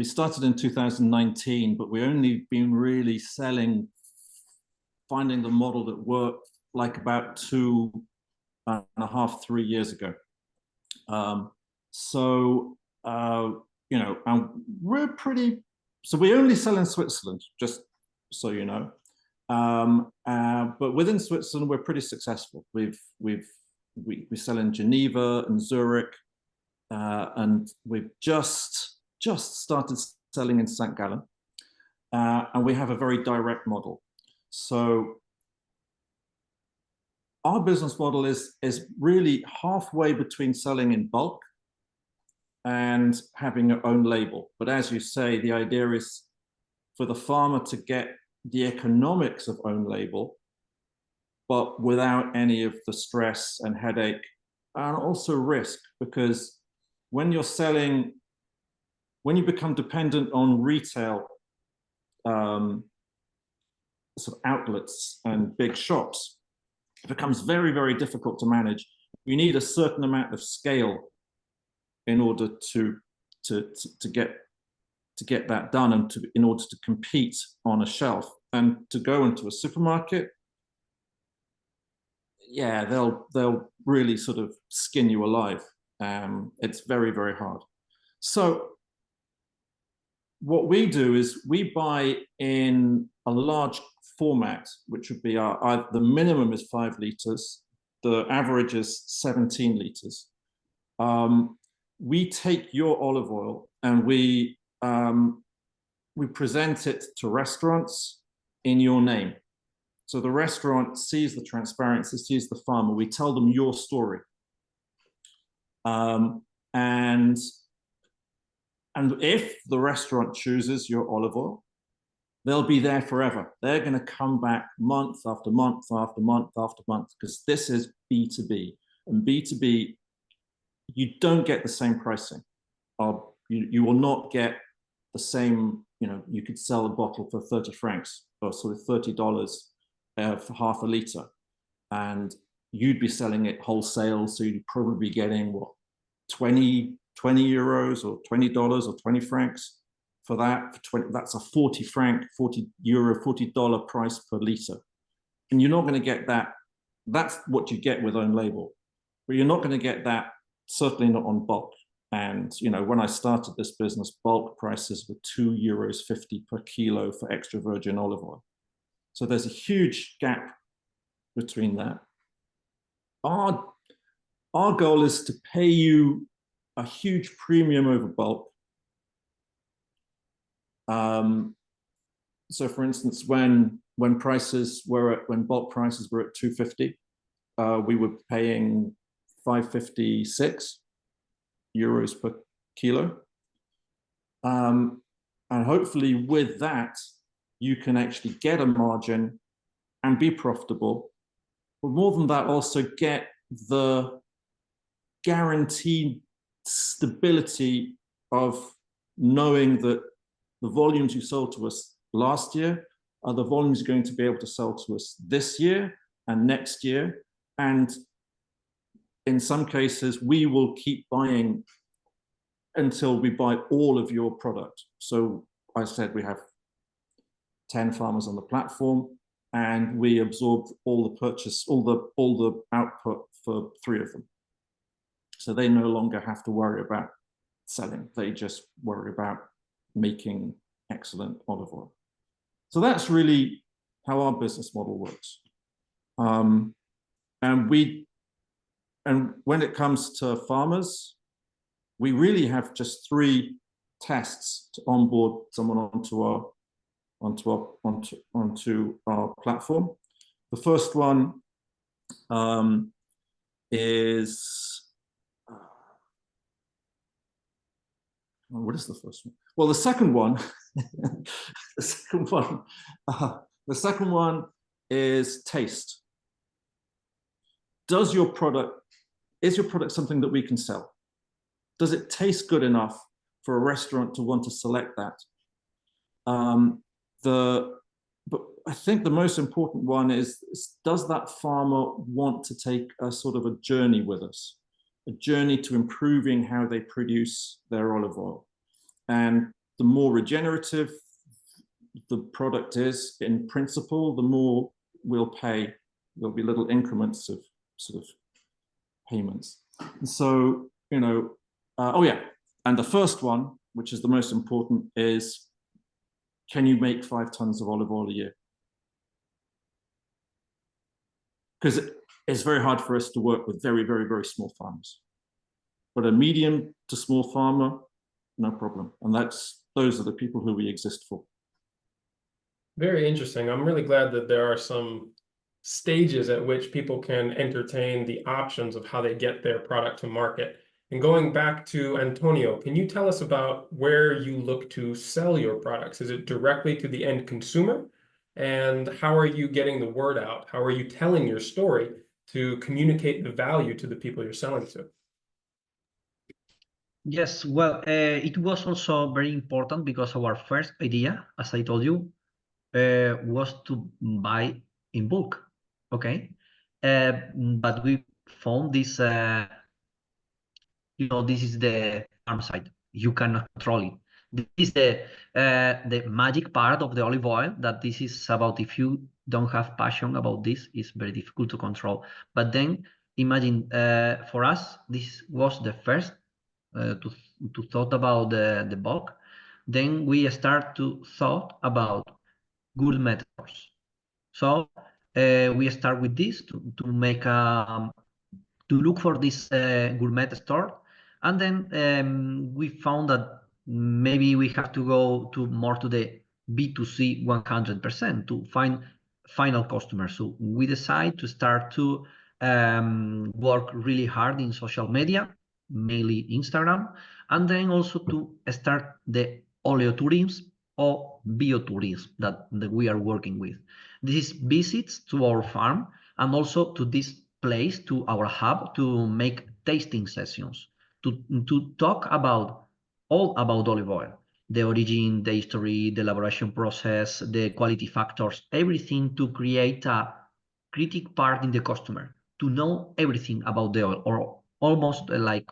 started in 2019, but we only been really finding the model that worked like about 2.5, 3 years ago. You know, and so we only sell in Switzerland, just so you know. But within Switzerland, we're pretty successful. We sell in Geneva and Zurich, and we've just started selling in St. Gallen, and we have a very direct model. So our business model is really halfway between selling in bulk and having your own label. But as you say, the idea is for the farmer to get the economics of own label, but without any of the stress and headache, and also risk, because when you're selling, when you become dependent on retail sort of outlets and big shops, it becomes very, very difficult to manage. You need a certain amount of scale in order to get that done, and in order to compete on a shelf. And to go into a supermarket, yeah, they'll really sort of skin you alive. It's very, very hard. So what we do is we buy in a large format, which would be the minimum is 5 liters, the average is 17 liters. We take your olive oil and we present it to restaurants in your name. So the restaurant sees the transparency, sees the farmer. We tell them your story. And And if the restaurant chooses your olive oil, they'll be there forever. They're going to come back month after month after month after month, because this is B2B. And B2B, you don't get the same pricing. You will not get the same, you could sell a bottle for 30 francs or sort of $30 for half a liter. And you'd be selling it wholesale. So you'd probably be getting what, 20 euros or $20 or 20 francs for that. That's a 40 franc, 40 euro, $40 price per liter. And you're not going to get that. That's what you get with own label, but you're not going to get that, certainly not on bulk. And, when I started this business, bulk prices were €2.50 per kilo for extra virgin olive oil. So there's a huge gap between that. Our goal is to pay you a huge premium over bulk. So for instance, when bulk prices were at $2.50, we were paying €5.56 per kilo. And hopefully with that, you can actually get a margin and be profitable. But more than that, also get the guaranteed stability of knowing that the volumes you sold to us last year are the volumes you're going to be able to sell to us this year and next year. And in some cases, we will keep buying until we buy all of your product. So I said we have 10 farmers on the platform, and we absorbed all the purchase, all the output for 3 of them. So they no longer have to worry about selling. They just worry about making excellent olive oil. So that's really how our business model works. And when it comes to farmers, we really have just 3 tests to onboard someone onto our platform. The first one is what is the first one? Well, the second one, the second one is taste. Is your product something that we can sell? Does it taste good enough for a restaurant to want to select that? But I think the most important one is does that farmer want to take a sort of a journey with us, a journey to improving how they produce their olive oil? And the more regenerative the product is, in principle, the more we'll pay. There'll be little increments of sort of payments. And so, and the first one, which is the most important, is can you make 5 tons of olive oil a year? Because it's very hard for us to work with very, very, very small farmers. But a medium to small farmer, no problem. And those are the people who we exist for. Very interesting. I'm really glad that there are some stages at which people can entertain the options of how they get their product to market. And going back to Antonio, can you tell us about where you look to sell your products? Is it directly to the end consumer? And how are you getting the word out? How are you telling your story to communicate the value to the people you're selling to? Yes, well, it was also very important because our first idea, as I told you, was to buy in bulk, okay? But we found this, this is the farm side. You cannot control it. This is the magic part of the olive oil, that this is about, if you don't have passion about this, it's very difficult to control. But then imagine, for us, this was the first to thought about the bulk. Then we start to thought about gourmet stores. So we start with this to make to look for this gourmet store, and then we found that maybe we have to go more to the B2C 100% to find final customers. So we decide to start to work really hard in social media, mainly Instagram, and then also to start the oleotourism or biotourism that we are working with. This is visits to our farm and also to this place, to our hub, to make tasting sessions, to talk about all about olive oil, the origin, the history, the elaboration process, the quality factors, everything to create a critic part in the customer, to know everything about the oil, or almost like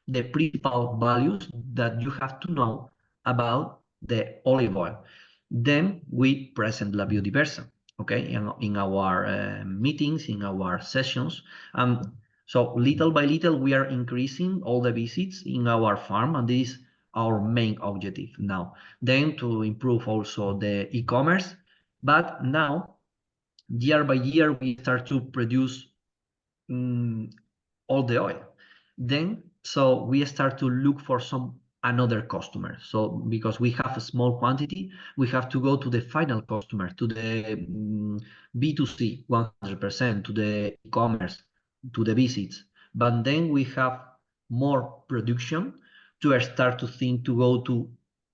the principal values that you have to know about the olive oil. Then we present La Biodiversa, okay, in our meetings, in our sessions. So little by little, we are increasing all the visits in our farm, and this is our main objective now. Then to improve also the e-commerce, but now, year by year, we start to produce all the oil. Then, so we start to look for another customer. So because we have a small quantity, we have to go to the final customer, to the B2C 100%, to the e-commerce, to the visits. But then we have more production to start to think to go to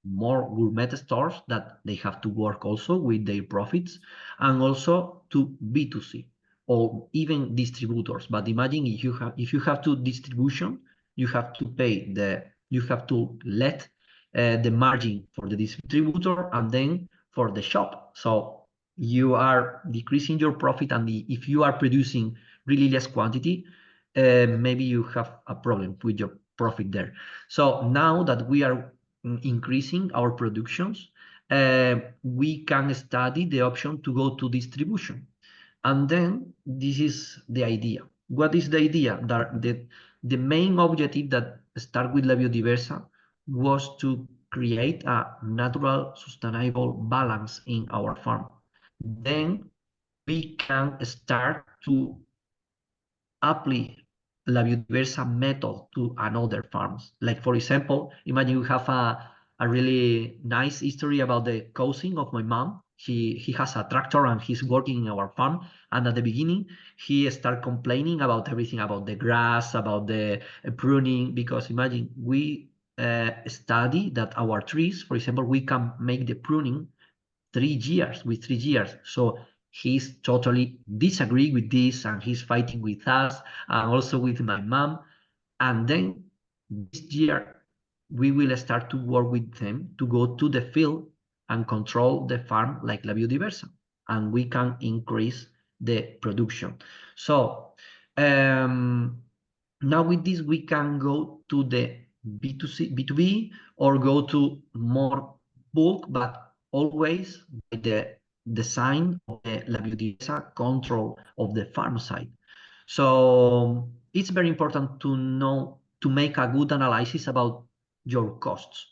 more gourmet stores that they have to work also with their profits, and also to B2C or even distributors. But imagine if you have to distribution, you have to let the margin for the distributor and then for the shop. So you are decreasing your profit, and if you are producing really less quantity, maybe you have a problem with your profit there. So now that we are increasing our productions, we can study the option to go to distribution. And then this is the idea. What is the idea? That the main objective that start with La Biodiversa was to create a natural, sustainable balance in our farm. Then we can start to apply La Biodiversa method to another farms. Like, for example, imagine you have a really nice history about the cousin of my mom. He has a tractor and he's working in our farm. And at the beginning, he started complaining about everything, about the grass, about the pruning, because imagine we study that our trees, for example, we can make the pruning 3 years, with 3 years. So he's totally disagree with this, and he's fighting with us and also with my mom. And then this year, we will start to work with them to go to the field and control the farm like La Biodiversa, and we can increase the production. So now with this, we can go to the B2C, B2B, or go to more bulk, but always by the design of the La Biodiversa control of the farm side. So it's very important to know, to make a good analysis about your costs.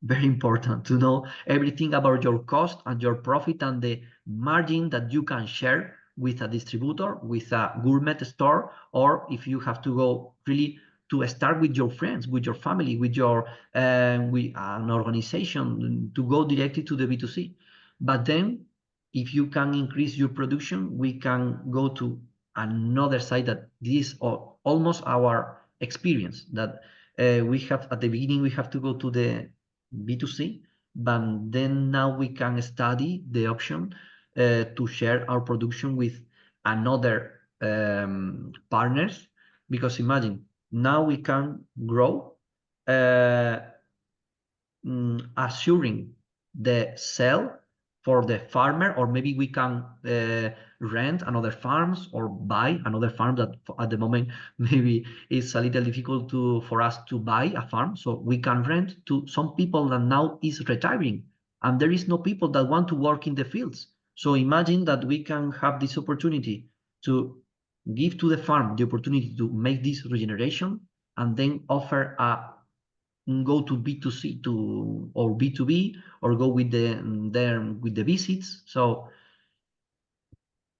Very important to know everything about your cost and your profit and the margin that you can share with a distributor, with a gourmet store, or if you have to go really to start with your friends, with your family, with your with an organization, to go directly to the B2C. But then if you can increase your production, we can go to another side that this is almost our experience, that we have at the beginning, we have to go to the B2C, but then now we can study the option to share our production with another partners, because imagine now we can grow assuring the sale for the farmer, or maybe we can rent another farms or buy another farm that at the moment maybe it's a little difficult for us to buy a farm. So we can rent to some people that now is retiring, and there is no people that want to work in the fields. So imagine that we can have this opportunity to give to the farm the opportunity to make this regeneration, and then offer go to B2C or B2B, or go with the visits. So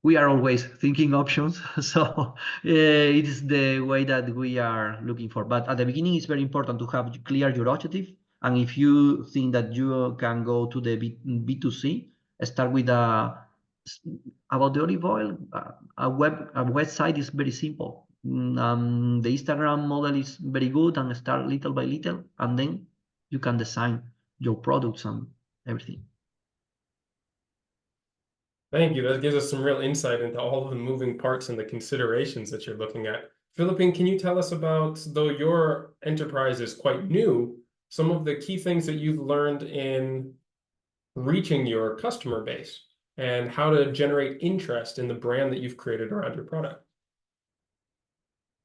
we are always thinking options. So it is the way that we are looking for. But at the beginning, it's very important to have clear your objective. And if you think that you can go to the B2C, start with about the olive oil. A website is very simple. the Instagram model is very good, and start little by little, and then you can design your products and everything. Thank you. That gives us some real insight into all of the moving parts and the considerations that you're looking at. Philippine, can you tell us about, though your enterprise is quite new, some of the key things that you've learned in reaching your customer base and how to generate interest in the brand that you've created around your product?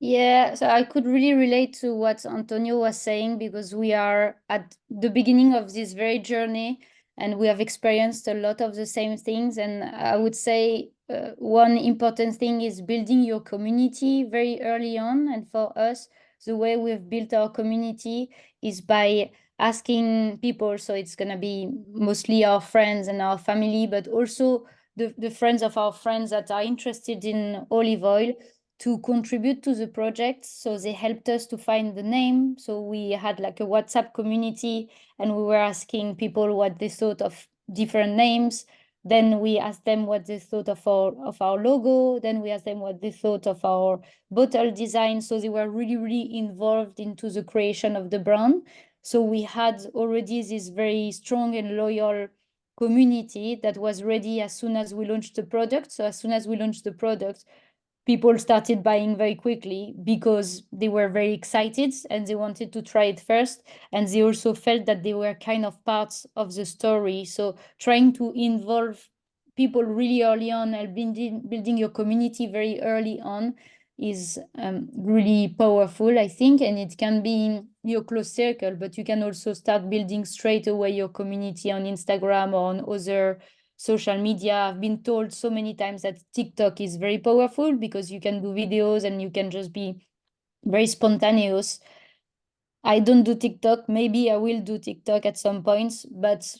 Yeah, so I could really relate to what Antonio was saying, because we are at the beginning of this very journey and we have experienced a lot of the same things. And I would say one important thing is building your community very early on. And for us, the way we've built our community is by asking people. So it's going to be mostly our friends and our family, but also the friends of our friends that are interested in olive oil, to contribute to the project. So they helped us to find the name. So we had like a WhatsApp community and we were asking people what they thought of different names. Then we asked them what they thought of our logo. Then we asked them what they thought of our bottle design. So they were really, really involved into the creation of the brand. So we had already this very strong and loyal community that was ready as soon as we launched the product. So as soon as we launched the product, people started buying very quickly because they were very excited and they wanted to try it first. And they also felt that they were kind of parts of the story. So trying to involve people really early on and building your community very early on is really powerful, I think. And it can be your close circle, but you can also start building straight away your community on Instagram or on other social media. I've been told so many times that TikTok is very powerful because you can do videos and you can just be very spontaneous. I don't do TikTok. Maybe I will do TikTok at some points, but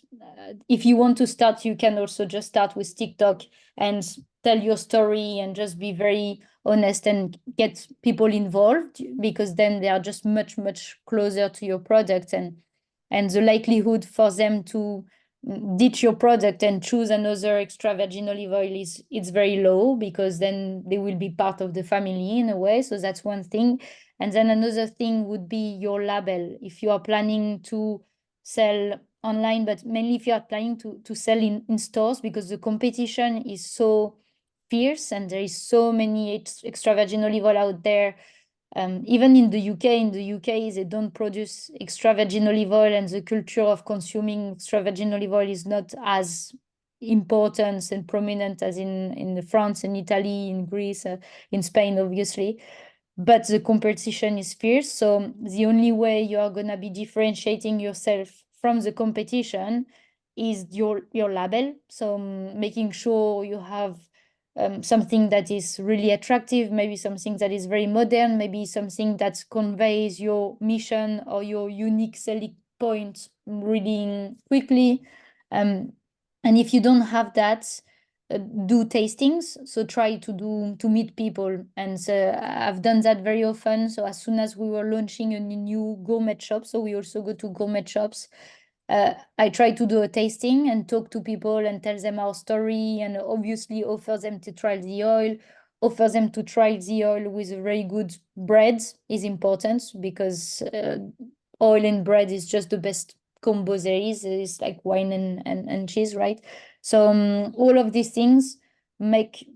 if you want to start, you can also just start with TikTok and tell your story and just be very honest and get people involved, because then they are just much, much closer to your product, and the likelihood for them to ditch your product and choose another extra virgin olive oil it's very low, because then they will be part of the family in a way. So that's one thing. And then another thing would be your label. If you are planning to sell online, but mainly if you are planning to sell in stores, because the competition is so fierce and there is so many extra virgin olive oil out there. Even in the UK, they don't produce extra virgin olive oil, and the culture of consuming extra virgin olive oil is not as important and prominent as in France and Italy, in Greece, in Spain, obviously. But the competition is fierce. So the only way you are going to be differentiating yourself from the competition is your label. So making sure you have something that is really attractive, maybe something that is very modern, maybe something that conveys your mission or your unique selling point really quickly. And if you don't have that, do tastings. So try to meet people, and I've done that very often. So as soon as we were launching a new gourmet shop, so we also go to gourmet shops, I try to do a tasting and talk to people and tell them our story, and obviously offer them to try the oil, offer them to try the oil with a very good bread is important, because oil and bread is just the best combo there is. It's like wine and cheese, right? So all of these things make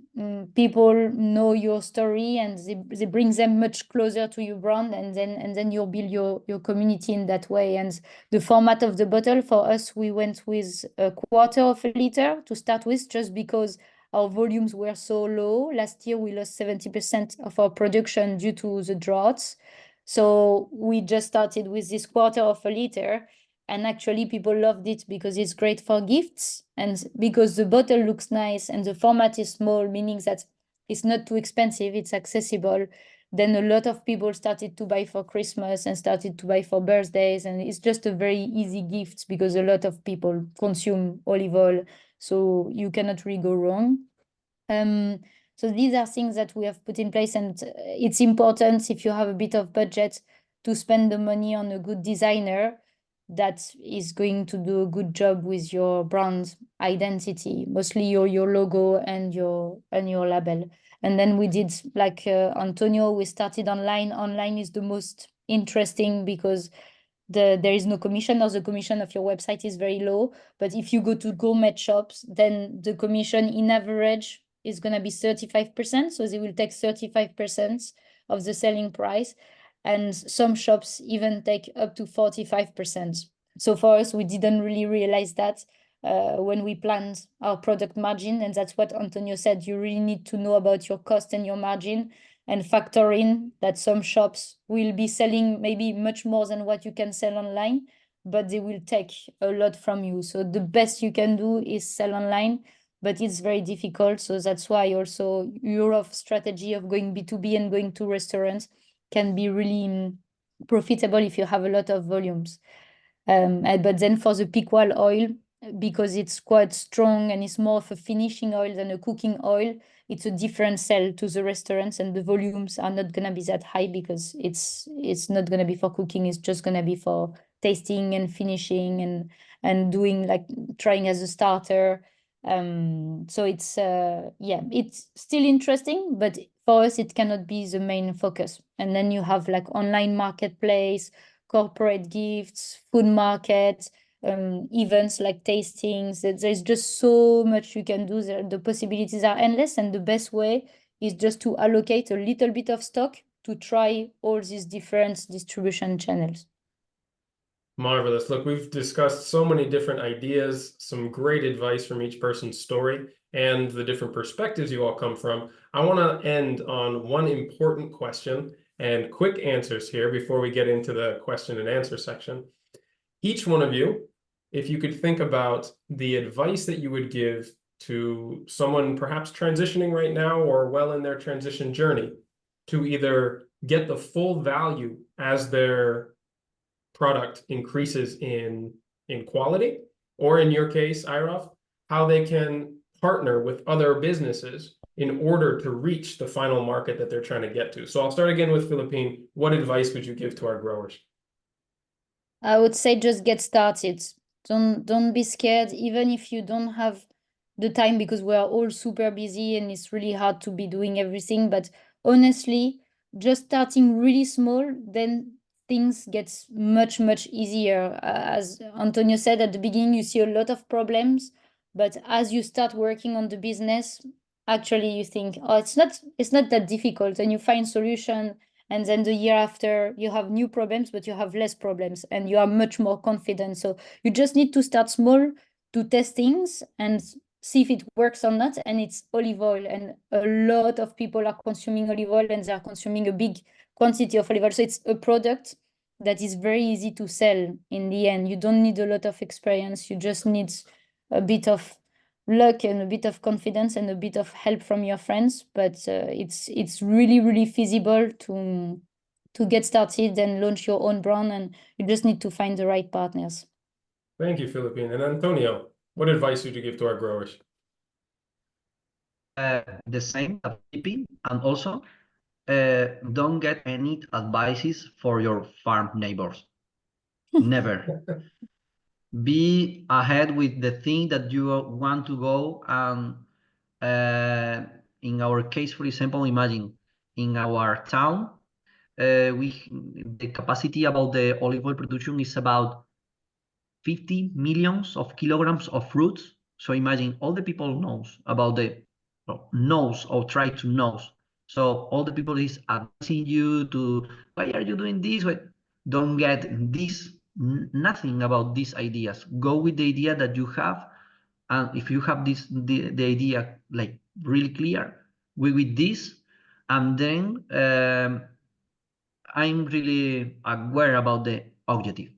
people know your story, and they bring them much closer to your brand, and then you'll build your community in that way. And the format of the bottle for us, we went with 1/4 of a liter to start with, just because our volumes were so low. Last year, we lost 70% of our production due to the droughts. So we just started with this 1/4 of a liter. And actually, people loved it because it's great for gifts, and because the bottle looks nice and the format is small, meaning that it's not too expensive, it's accessible. Then a lot of people started to buy for Christmas and started to buy for birthdays. And it's just a very easy gift because a lot of people consume olive oil. So you cannot really go wrong. So these are things that we have put in place, and it's important, if you have a bit of budget, to spend the money on a good designer that is going to do a good job with your brand identity, mostly your logo and your label. And then we did, like Antonio, we started online. Online is the most interesting because there is no commission, or the commission of your website is very low. But if you go to gourmet shops, then the commission in average is going to be 35%. So they will take 35% of the selling price. And some shops even take up to 45%. So for us, we didn't really realize that when we planned our product margin. And that's what Antonio said. You really need to know about your cost and your margin, and factor in that some shops will be selling maybe much more than what you can sell online, but they will take a lot from you. So the best you can do is sell online, but it's very difficult. So that's why also your strategy of going B2B and going to restaurants can be really profitable if you have a lot of volumes. But then for the pickle oil, because it's quite strong and it's more of a finishing oil than a cooking oil, it's a different sell to the restaurants, and the volumes are not going to be that high because it's not going to be for cooking. It's just going to be for tasting and finishing and doing, like, trying as a starter. So it's it's still interesting, but for us it cannot be the main focus. And then you have like online marketplace, corporate gifts, food market, events like tastings. There's just so much you can do there. The possibilities are endless, and the best way is just to allocate a little bit of stock to try all these different distribution channels. Marvelous. Look, we've discussed so many different ideas, some great advice from each person's story, and the different perspectives you all come from. I want to end on one important question and quick answers here before we get into the question and answer section. Each one of you, if you could think about the advice that you would give to someone perhaps transitioning right now or well in their transition journey, to either get the full value as their product increases in quality, or in your case, Irof, how they can partner with other businesses in order to reach the final market that they're trying to get to. So I'll start again with Philippine. What advice would you give to our growers? I would say just get started. Don't be scared, even if you don't have the time, because we are all super busy and it's really hard to be doing everything. But honestly, just starting really small, then things get much, much easier. As Antonio said at the beginning, you see a lot of problems, but as you start working on the business, actually you think, oh, it's not that difficult, and you find solution. And then the year after, you have new problems, but you have less problems and you are much more confident. So you just need to start small, to test things and see if it works or not. And it's olive oil, and a lot of people are consuming olive oil, and they are consuming a big quantity of olive oil. So it's a product that is very easy to sell in the end. You don't need a lot of experience. You just need a bit of luck and a bit of confidence and a bit of help from your friends. But it's really, really feasible to get started and launch your own brand, and you just need to find the right partners. Thank you, Philippine. And Antonio, what advice would you give to our growers? The same as Philippine, and also don't get any advices for your farm neighbors. Never. Be ahead with the thing that you want to go. And in our case, for example, imagine in our town, the capacity about the olive oil production is about 50 millions of kilograms of fruits. So imagine all the people knows about knows or try to knows. So all the people is advising you to, why are you doing this? Don't get this, nothing about these ideas. Go with the idea that you have. And if you have the idea like really clear, with this, and then I'm really aware about the objective,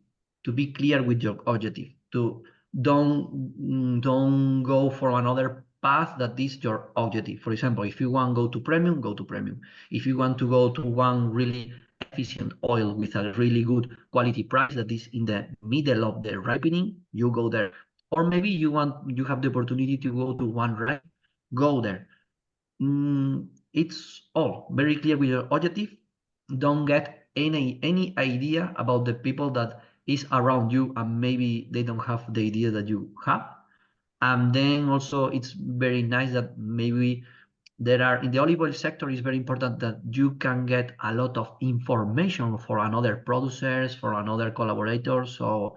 to be clear with your objective, to don't go for another path that is your objective. For example, if you want to go to premium, go to premium. If you want to go to one really efficient oil with a really good quality price that is in the middle of the ripening, you go there. Or maybe you have the opportunity to go to one ripe, go there. It's all very clear with your objective. Don't get any idea about the people that is around you, and maybe they don't have the idea that you have. And then also it's very nice that maybe there are, in the olive oil sector, it's very important that you can get a lot of information for another producers, for another collaborators. So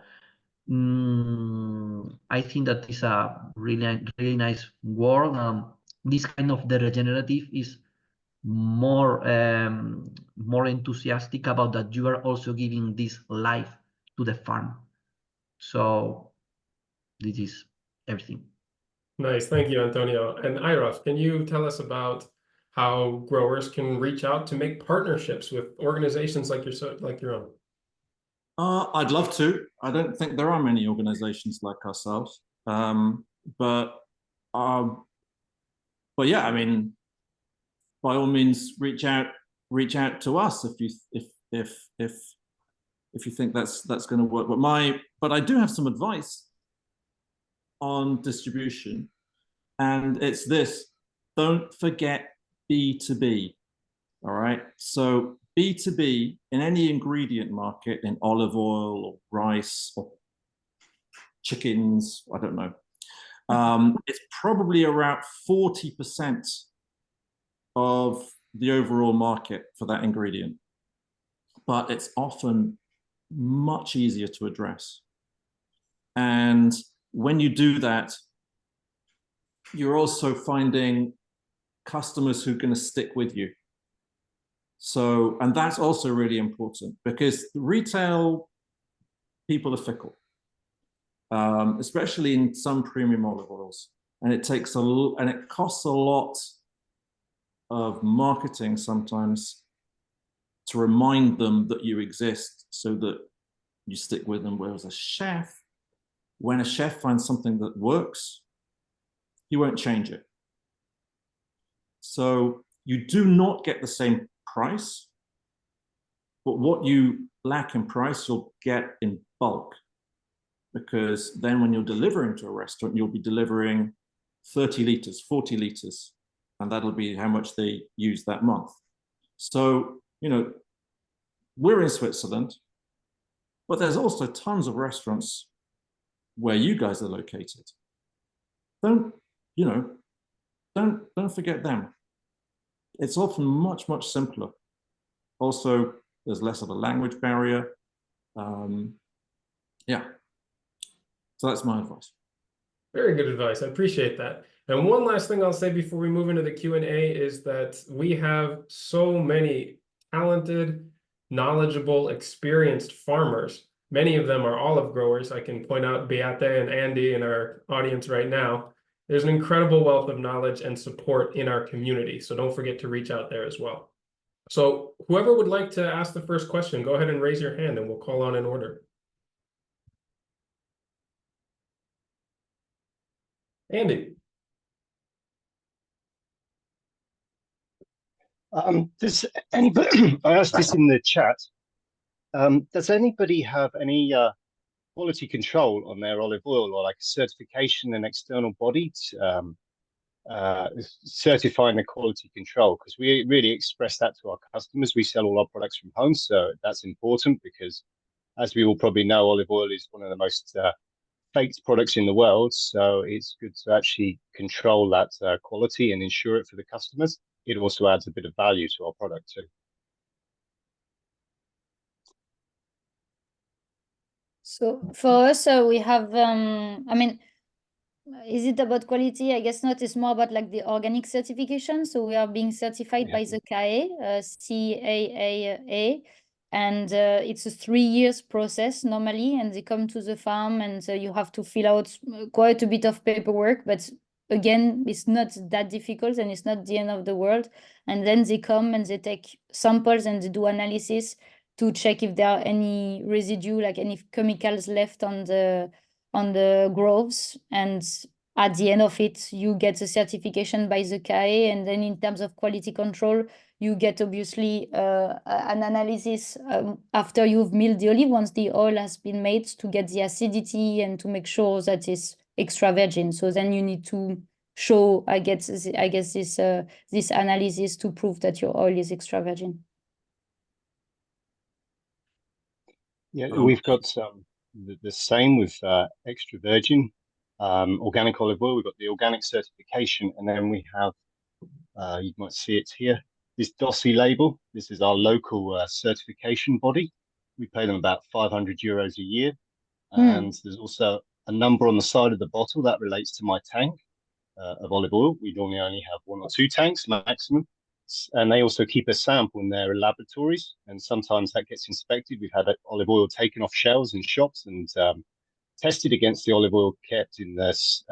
I think that is a really nice word. This kind of the regenerative is more enthusiastic about that you are also giving this life to the farm. So this is everything. Nice, thank you, Antonio. And Irof, can you tell us about how growers can reach out to make partnerships with organizations like your own? I'd love to. I don't think there are many organizations like ourselves. But yeah, I mean, by all means, reach out to us if you think that's going to work. But I do have some advice on distribution, and it's this: don't forget B2B. All right, so B2B in any ingredient market, in olive oil or rice or chickens, I don't know, it's probably around 40% of the overall market for that ingredient, but it's often much easier to address. And when you do that, you're also finding customers who are going to stick with you. So, and that's also really important because retail people are fickle, especially in some premium olive oils. And it costs a lot of marketing sometimes to remind them that you exist so that you stick with them. Whereas when a chef finds something that works, he won't change it. So you do not get the same price, but what you lack in price, you'll get in bulk. Because then when you're delivering to a restaurant, you'll be delivering 30 liters, 40 liters, and that'll be how much they use that month. So, we're in Switzerland, but there's also tons of restaurants where you guys are located. Don't forget them. It's often much, much simpler. Also, there's less of a language barrier. Yeah. So that's my advice. Very good advice. I appreciate that. And one last thing I'll say before we move into the Q&A is that we have so many talented, knowledgeable, experienced farmers. Many of them are olive growers. I can point out Beate and Andy in our audience right now. There's an incredible wealth of knowledge and support in our community. So don't forget to reach out there as well. So whoever would like to ask the first question, go ahead and raise your hand and we'll call on in order. Andy. Does anybody, I asked this in the chat, does anybody have any quality control on their olive oil, or like a certification, an external body certifying the quality control? Because we really express that to our customers. We sell all our products from home, so that's important because, as we all probably know, olive oil is one of the most faked products in the world. So it's good to actually control that quality and ensure it for the customers. It also adds a bit of value to our product too. So for us, we have, I mean, is it about quality? I guess not. It's more about like the organic certification. So we are being certified by the CAA, CAAA, and it's a 3 years process normally. And they come to the farm, and you have to fill out quite a bit of paperwork. But again, it's not that difficult, and it's not the end of the world. And then they come and they take samples and they do analysis to check if there are any residue, like any chemicals left on the groves, and at the end of it you get a certification by the CAE. And then in terms of quality control, you get obviously an analysis after you've milled the olive, once the oil has been made, to get the acidity and to make sure that it's extra virgin. So then you need to show, I guess this analysis to prove that your oil is extra virgin. Yeah, we've got the same with extra virgin organic olive oil. We've got the organic certification, and then we have You might see it here. This DOSI label, this is our local certification body. We pay them about 500 euros a year. And there's also a number on the side of the bottle that relates to my tank of olive oil. We normally only have 1 or 2 tanks maximum. And they also keep a sample in their laboratories. And sometimes that gets inspected. We've had olive oil taken off shelves in shops and tested against the olive oil kept in this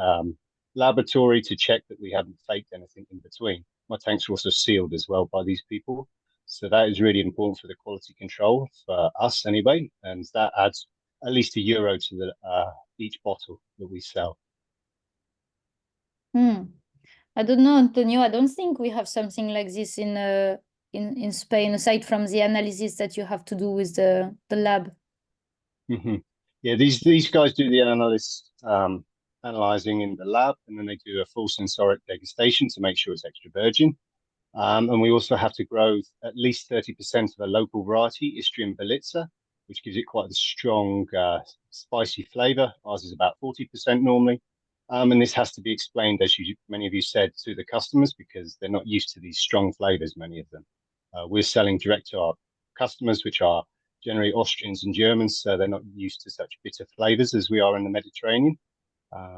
laboratory to check that we haven't faked anything in between. My tanks are also sealed as well by these people. So that is really important for the quality control for us anyway. And that adds at least €1 to the each bottle that we sell. I don't know, Antonio. I don't think we have something like this in Spain, aside from the analysis that you have to do with the lab. Yeah, these guys do the analyzing in the lab, and then they do a full sensoric degustation to make sure it's extra virgin. And we also have to grow at least 30% of a local variety, Istrian Belitza, which gives it quite a strong, spicy flavor. Ours is about 40% normally. And this has to be explained, as many of you said, to the customers because they're not used to these strong flavors, many of them. We're selling direct to our customers, which are generally Austrians and Germans, so they're not used to such bitter flavors as we are in the Mediterranean.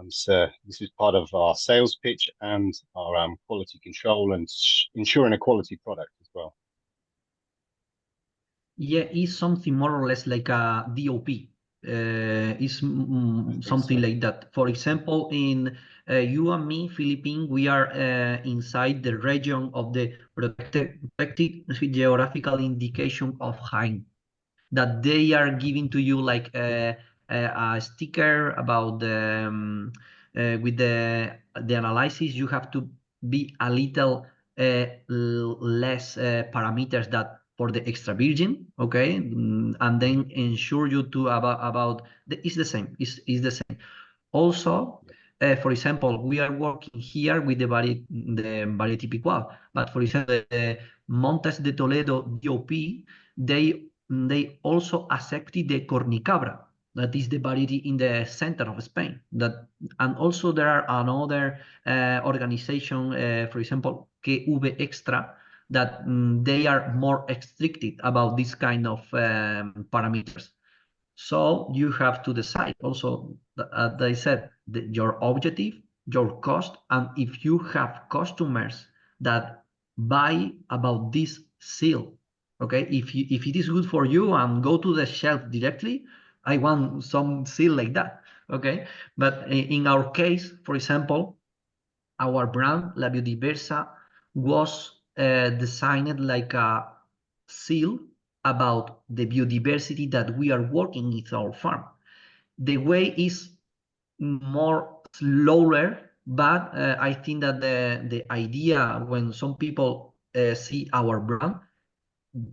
So this is part of our sales pitch and our quality control and ensuring a quality product as well. Yeah, it's something more or less like a DOP. It's something like that. For example, in you and me, Philippine, we are inside the region of the protected geographical indication of Jaén, that they are giving to you like a sticker about the with the analysis. You have to be a little less parameters that for the extra virgin, okay, and then ensure you to about it's the same. It's the same. Also, for example, we are working here with the variety Picual, but for example, the Montes de Toledo DOP, they also accepted the Cornicabra, that is the variety in the center of Spain. And also there are another organization, for example, QV Extra, that they are more restricted about this kind of parameters. So you have to decide also, as I said, your objective, your cost, and if you have customers that buy about this seal, okay, if it is good for you and go to the shelf directly, I want some seal like that, okay? But in our case, for example, our brand, La Biodiversa, was designed like a seal about the biodiversity that we are working with our farm. The way is more slower, but I think that the idea when some people see our brand,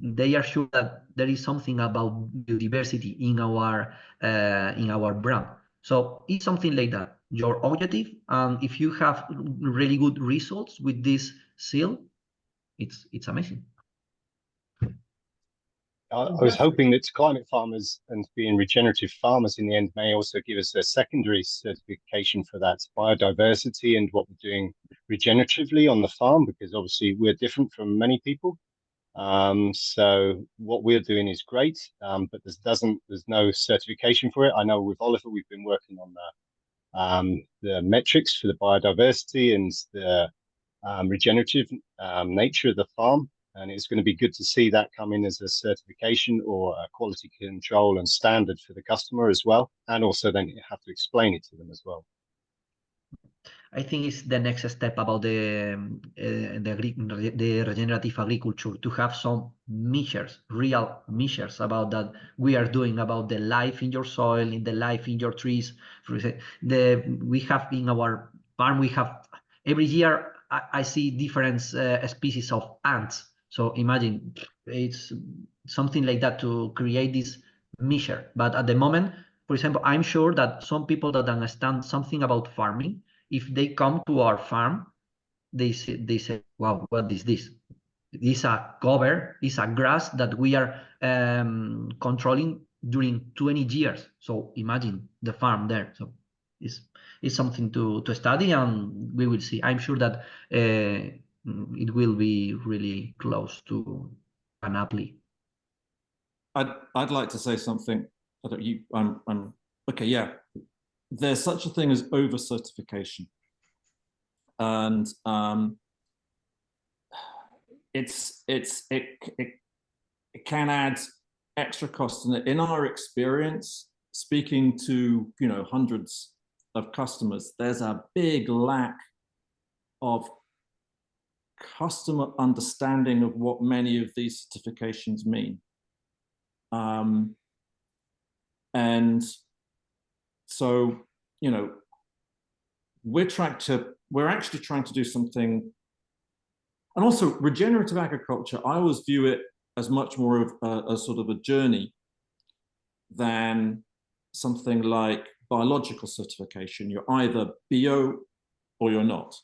they are sure that there is something about biodiversity in our brand. So it's something like that. Your objective, and if you have really good results with this seal, it's amazing. I was hoping that climate farmers and being regenerative farmers in the end may also give us a secondary certification for that biodiversity and what we're doing regeneratively on the farm, because obviously we're different from many people. So what we're doing is great, but there's no certification for it. I know with Oliver, we've been working on the metrics for the biodiversity and the regenerative nature of the farm. And it's going to be good to see that come in as a certification or a quality control and standard for the customer as well. And also then you have to explain it to them as well. I think it's the next step about the regenerative agriculture, to have some measures, real measures about that we are doing about the life in your soil, in the life in your trees. We have in our farm, we have every year I see different species of ants. So imagine it's something like that to create this measure. But at the moment, for example, I'm sure that some people that understand something about farming, if they come to our farm, they say, wow, what is this? This is a cover, it's a grass that we are controlling during 20 years. So imagine the farm there. So it's something to study, and we will see. I'm sure that it will be really close to panoply. I'd like to say something. I don't, I'm okay. Yeah, there's such a thing as over certification, and it can add extra costs. And in our experience, speaking to hundreds of customers, there's a big lack of customer understanding of what many of these certifications mean. And so, we're actually trying to do something. And also regenerative agriculture, I always view it as much more of a sort of a journey than something like biological certification. You're either bio or you're not.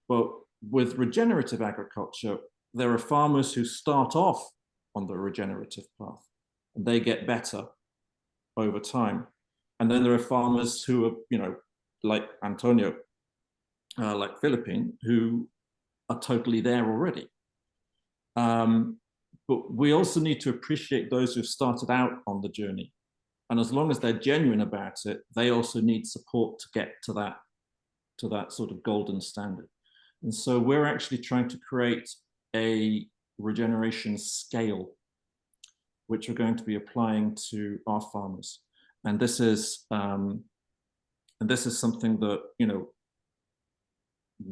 But with regenerative agriculture, there are farmers who start off on the regenerative path and they get better over time. And then there are farmers who are, like Antonio, like Philippine, who are totally there already. But we also need to appreciate those who've started out on the journey. And as long as they're genuine about it, they also need support to get to that sort of golden standard. And so we're actually trying to create a regeneration scale, which we're going to be applying to our farmers. And this is something that,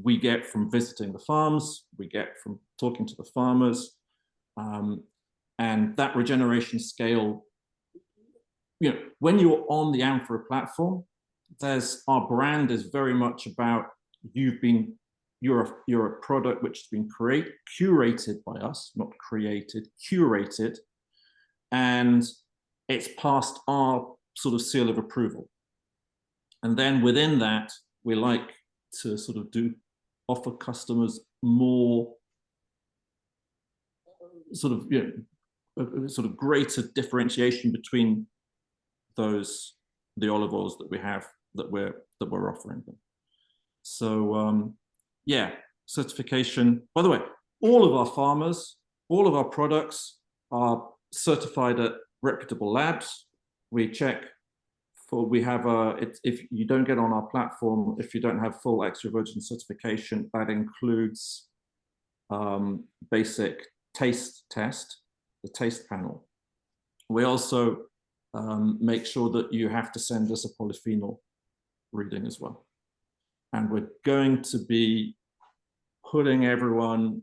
we get from visiting the farms, we get from talking to the farmers, and that regeneration scale, when you're on the Amphora platform, our brand is very much about you're a product which has been curated by us, not created, curated, and it's passed our sort of seal of approval. And then within that, we like to sort of offer customers more sort of greater differentiation between the olive oils that we have that we're offering them. So yeah, certification. By the way, all of our farmers, all of our products are certified at reputable labs. We check if you don't get on our platform, if you don't have full extra virgin certification, that includes basic taste test, the taste panel. We also make sure that you have to send us a polyphenol reading as well. And we're going to be putting everyone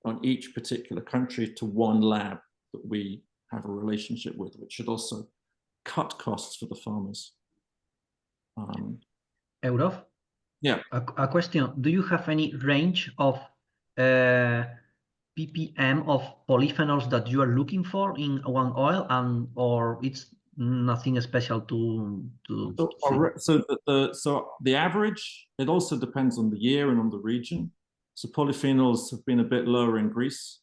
on each particular country to one lab that we have a relationship with, which should also cut costs for the farmers. Eurof? Yeah. A question. Do you have any range of ppm of polyphenols that you are looking for in one oil, or it's nothing special to so the average, it also depends on the year and on the region. So polyphenols have been a bit lower in Greece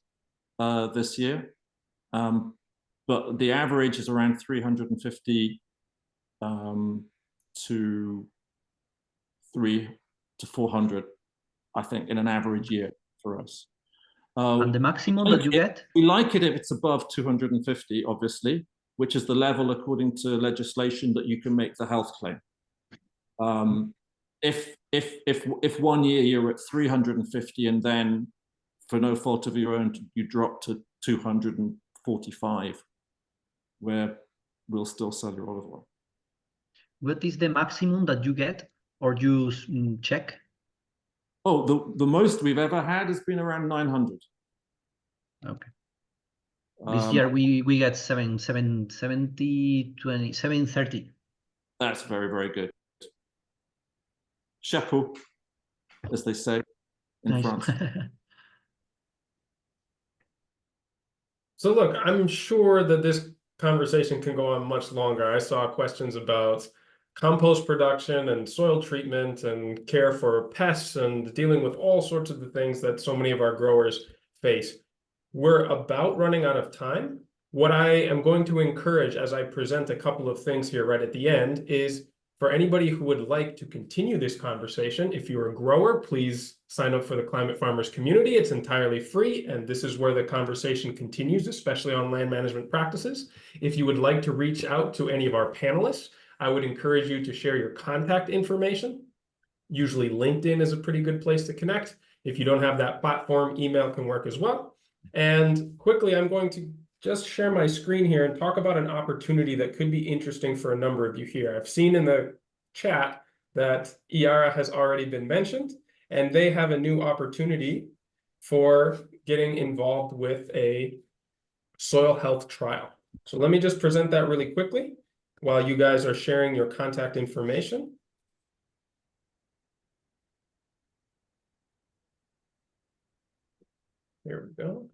this year, but the average is around 350 to 400, I think, in an average year for us. And the maximum that you get? We like it if it's above 250, obviously, which is the level according to legislation that you can make the health claim. If 1 year you're at 350 and then for no fault of your own you drop to 245, where we'll still sell your olive oil. What is the maximum that you get or you check? Oh, the most we've ever had has been around 900. Okay. This year we get 730. That's very, very good. Chapeau, as they say in France. So look, I'm sure that this conversation can go on much longer. I saw questions about compost production and soil treatment and care for pests and dealing with all sorts of the things that so many of our growers face. We're about running out of time. What I am going to encourage as I present a couple of things here right at the end is For anybody who would like to continue this conversation, if you're a grower, please sign up for the Climate Farmers community. It's entirely free, and this is where the conversation continues, especially on land management practices. If you would like to reach out to any of our panelists, I would encourage you to share your contact information. Usually LinkedIn is a pretty good place to connect. If you don't have that platform, email can work as well. And quickly, I'm going to just share my screen here and talk about an opportunity that could be interesting for a number of you here. I've seen in the chat that IARA has already been mentioned, and they have a new opportunity for getting involved with a soil health trial. So let me just present that really quickly while you guys are sharing your contact information. There we go.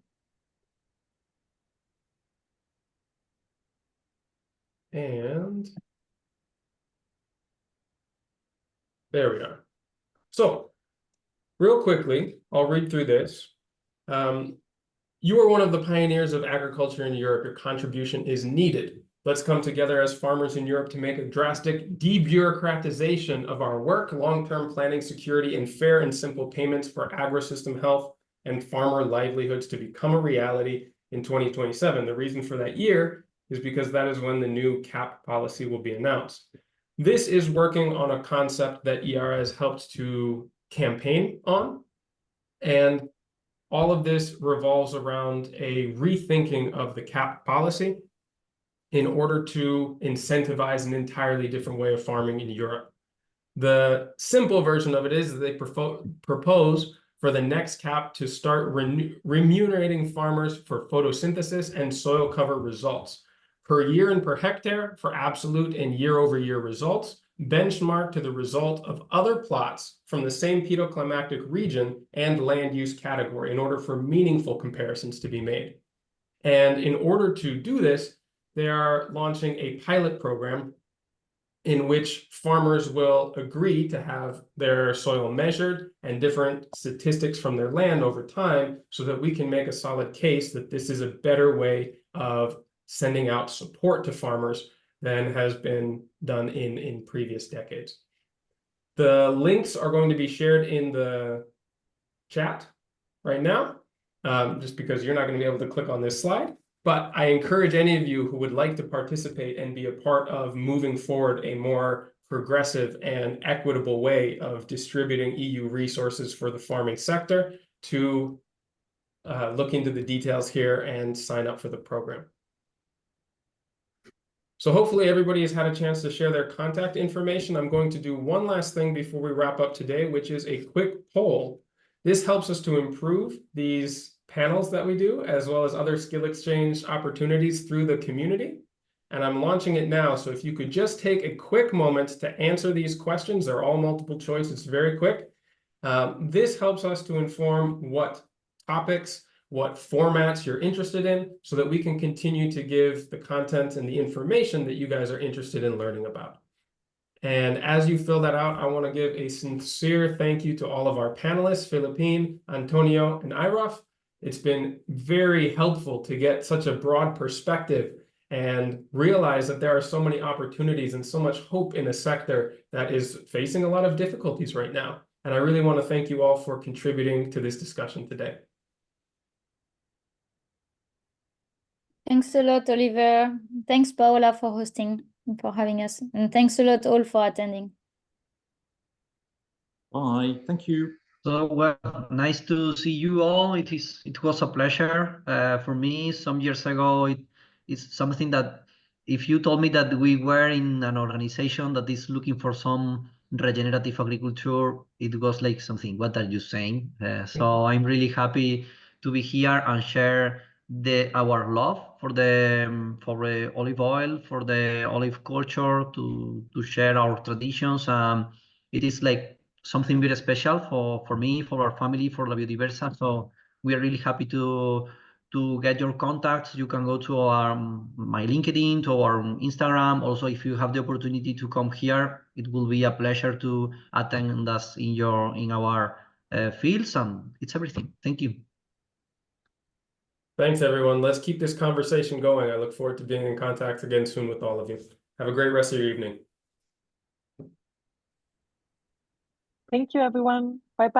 And there we are. So real quickly, I'll read through this. You are one of the pioneers of agriculture in Europe. Your contribution is needed. Let's come together as farmers in Europe to make a drastic debureaucratization of our work, long-term planning, security, and fair and simple payments for agri-system health and farmer livelihoods to become a reality in 2027. The reason for that year is because that is when the new CAP policy will be announced. This is working on a concept that IARA has helped to campaign on, and all of this revolves around a rethinking of the CAP policy in order to incentivize an entirely different way of farming in Europe. The simple version of it is that they propose for the next CAP to start remunerating farmers for photosynthesis and soil cover results per year and per hectare for absolute and year-over-year results, benchmarked to the result of other plots from the same pedoclimatic region and land use category in order for meaningful comparisons to be made. And in order to do this, they are launching a pilot program in which farmers will agree to have their soil measured and different statistics from their land over time so that we can make a solid case that this is a better way of sending out support to farmers than has been done in previous decades. The links are going to be shared in the chat right now, just because you're not going to be able to click on this slide. But I encourage any of you who would like to participate and be a part of moving forward a more progressive and equitable way of distributing EU resources for the farming sector to look into the details here and sign up for the program. So hopefully everybody has had a chance to share their contact information. I'm going to do one last thing before we wrap up today, which is a quick poll. This helps us to improve these panels that we do, as well as other skill exchange opportunities through the community. And I'm launching it now. So if you could just take a quick moment to answer these questions, they're all multiple choice, it's very quick. This helps us to inform what topics, what formats you're interested in, so that we can continue to give the content and the information that you guys are interested in learning about. And as you fill that out, I want to give a sincere thank you to all of our panelists, Philippine, Antonio, and Irof. It's been very helpful to get such a broad perspective and realize that there are so many opportunities and so much hope in a sector that is facing a lot of difficulties right now. And I really want to thank you all for contributing to this discussion today. Thanks a lot, Oliver. Thanks, Paola, for hosting and for having us. And thanks a lot all for attending. Bye. Thank you. So, well, nice to see you all. It was a pleasure for me. Some years ago, it's something that if you told me that we were in an organization that is looking for some regenerative agriculture, it was like something, what are you saying? So I'm really happy to be here and share our love for the olive oil, for the olive culture, to share our traditions. It is like something very special for me, for our family, for La Biodiversa. So we are really happy to get your contacts. You can go to my LinkedIn, to our Instagram. Also, if you have the opportunity to come here, it will be a pleasure to attend us in our fields, and it's everything. Thank you. Thanks, everyone. Let's keep this conversation going. I look forward to being in contact again soon with all of you. Have a great rest of your evening. Thank you, everyone. Bye-bye.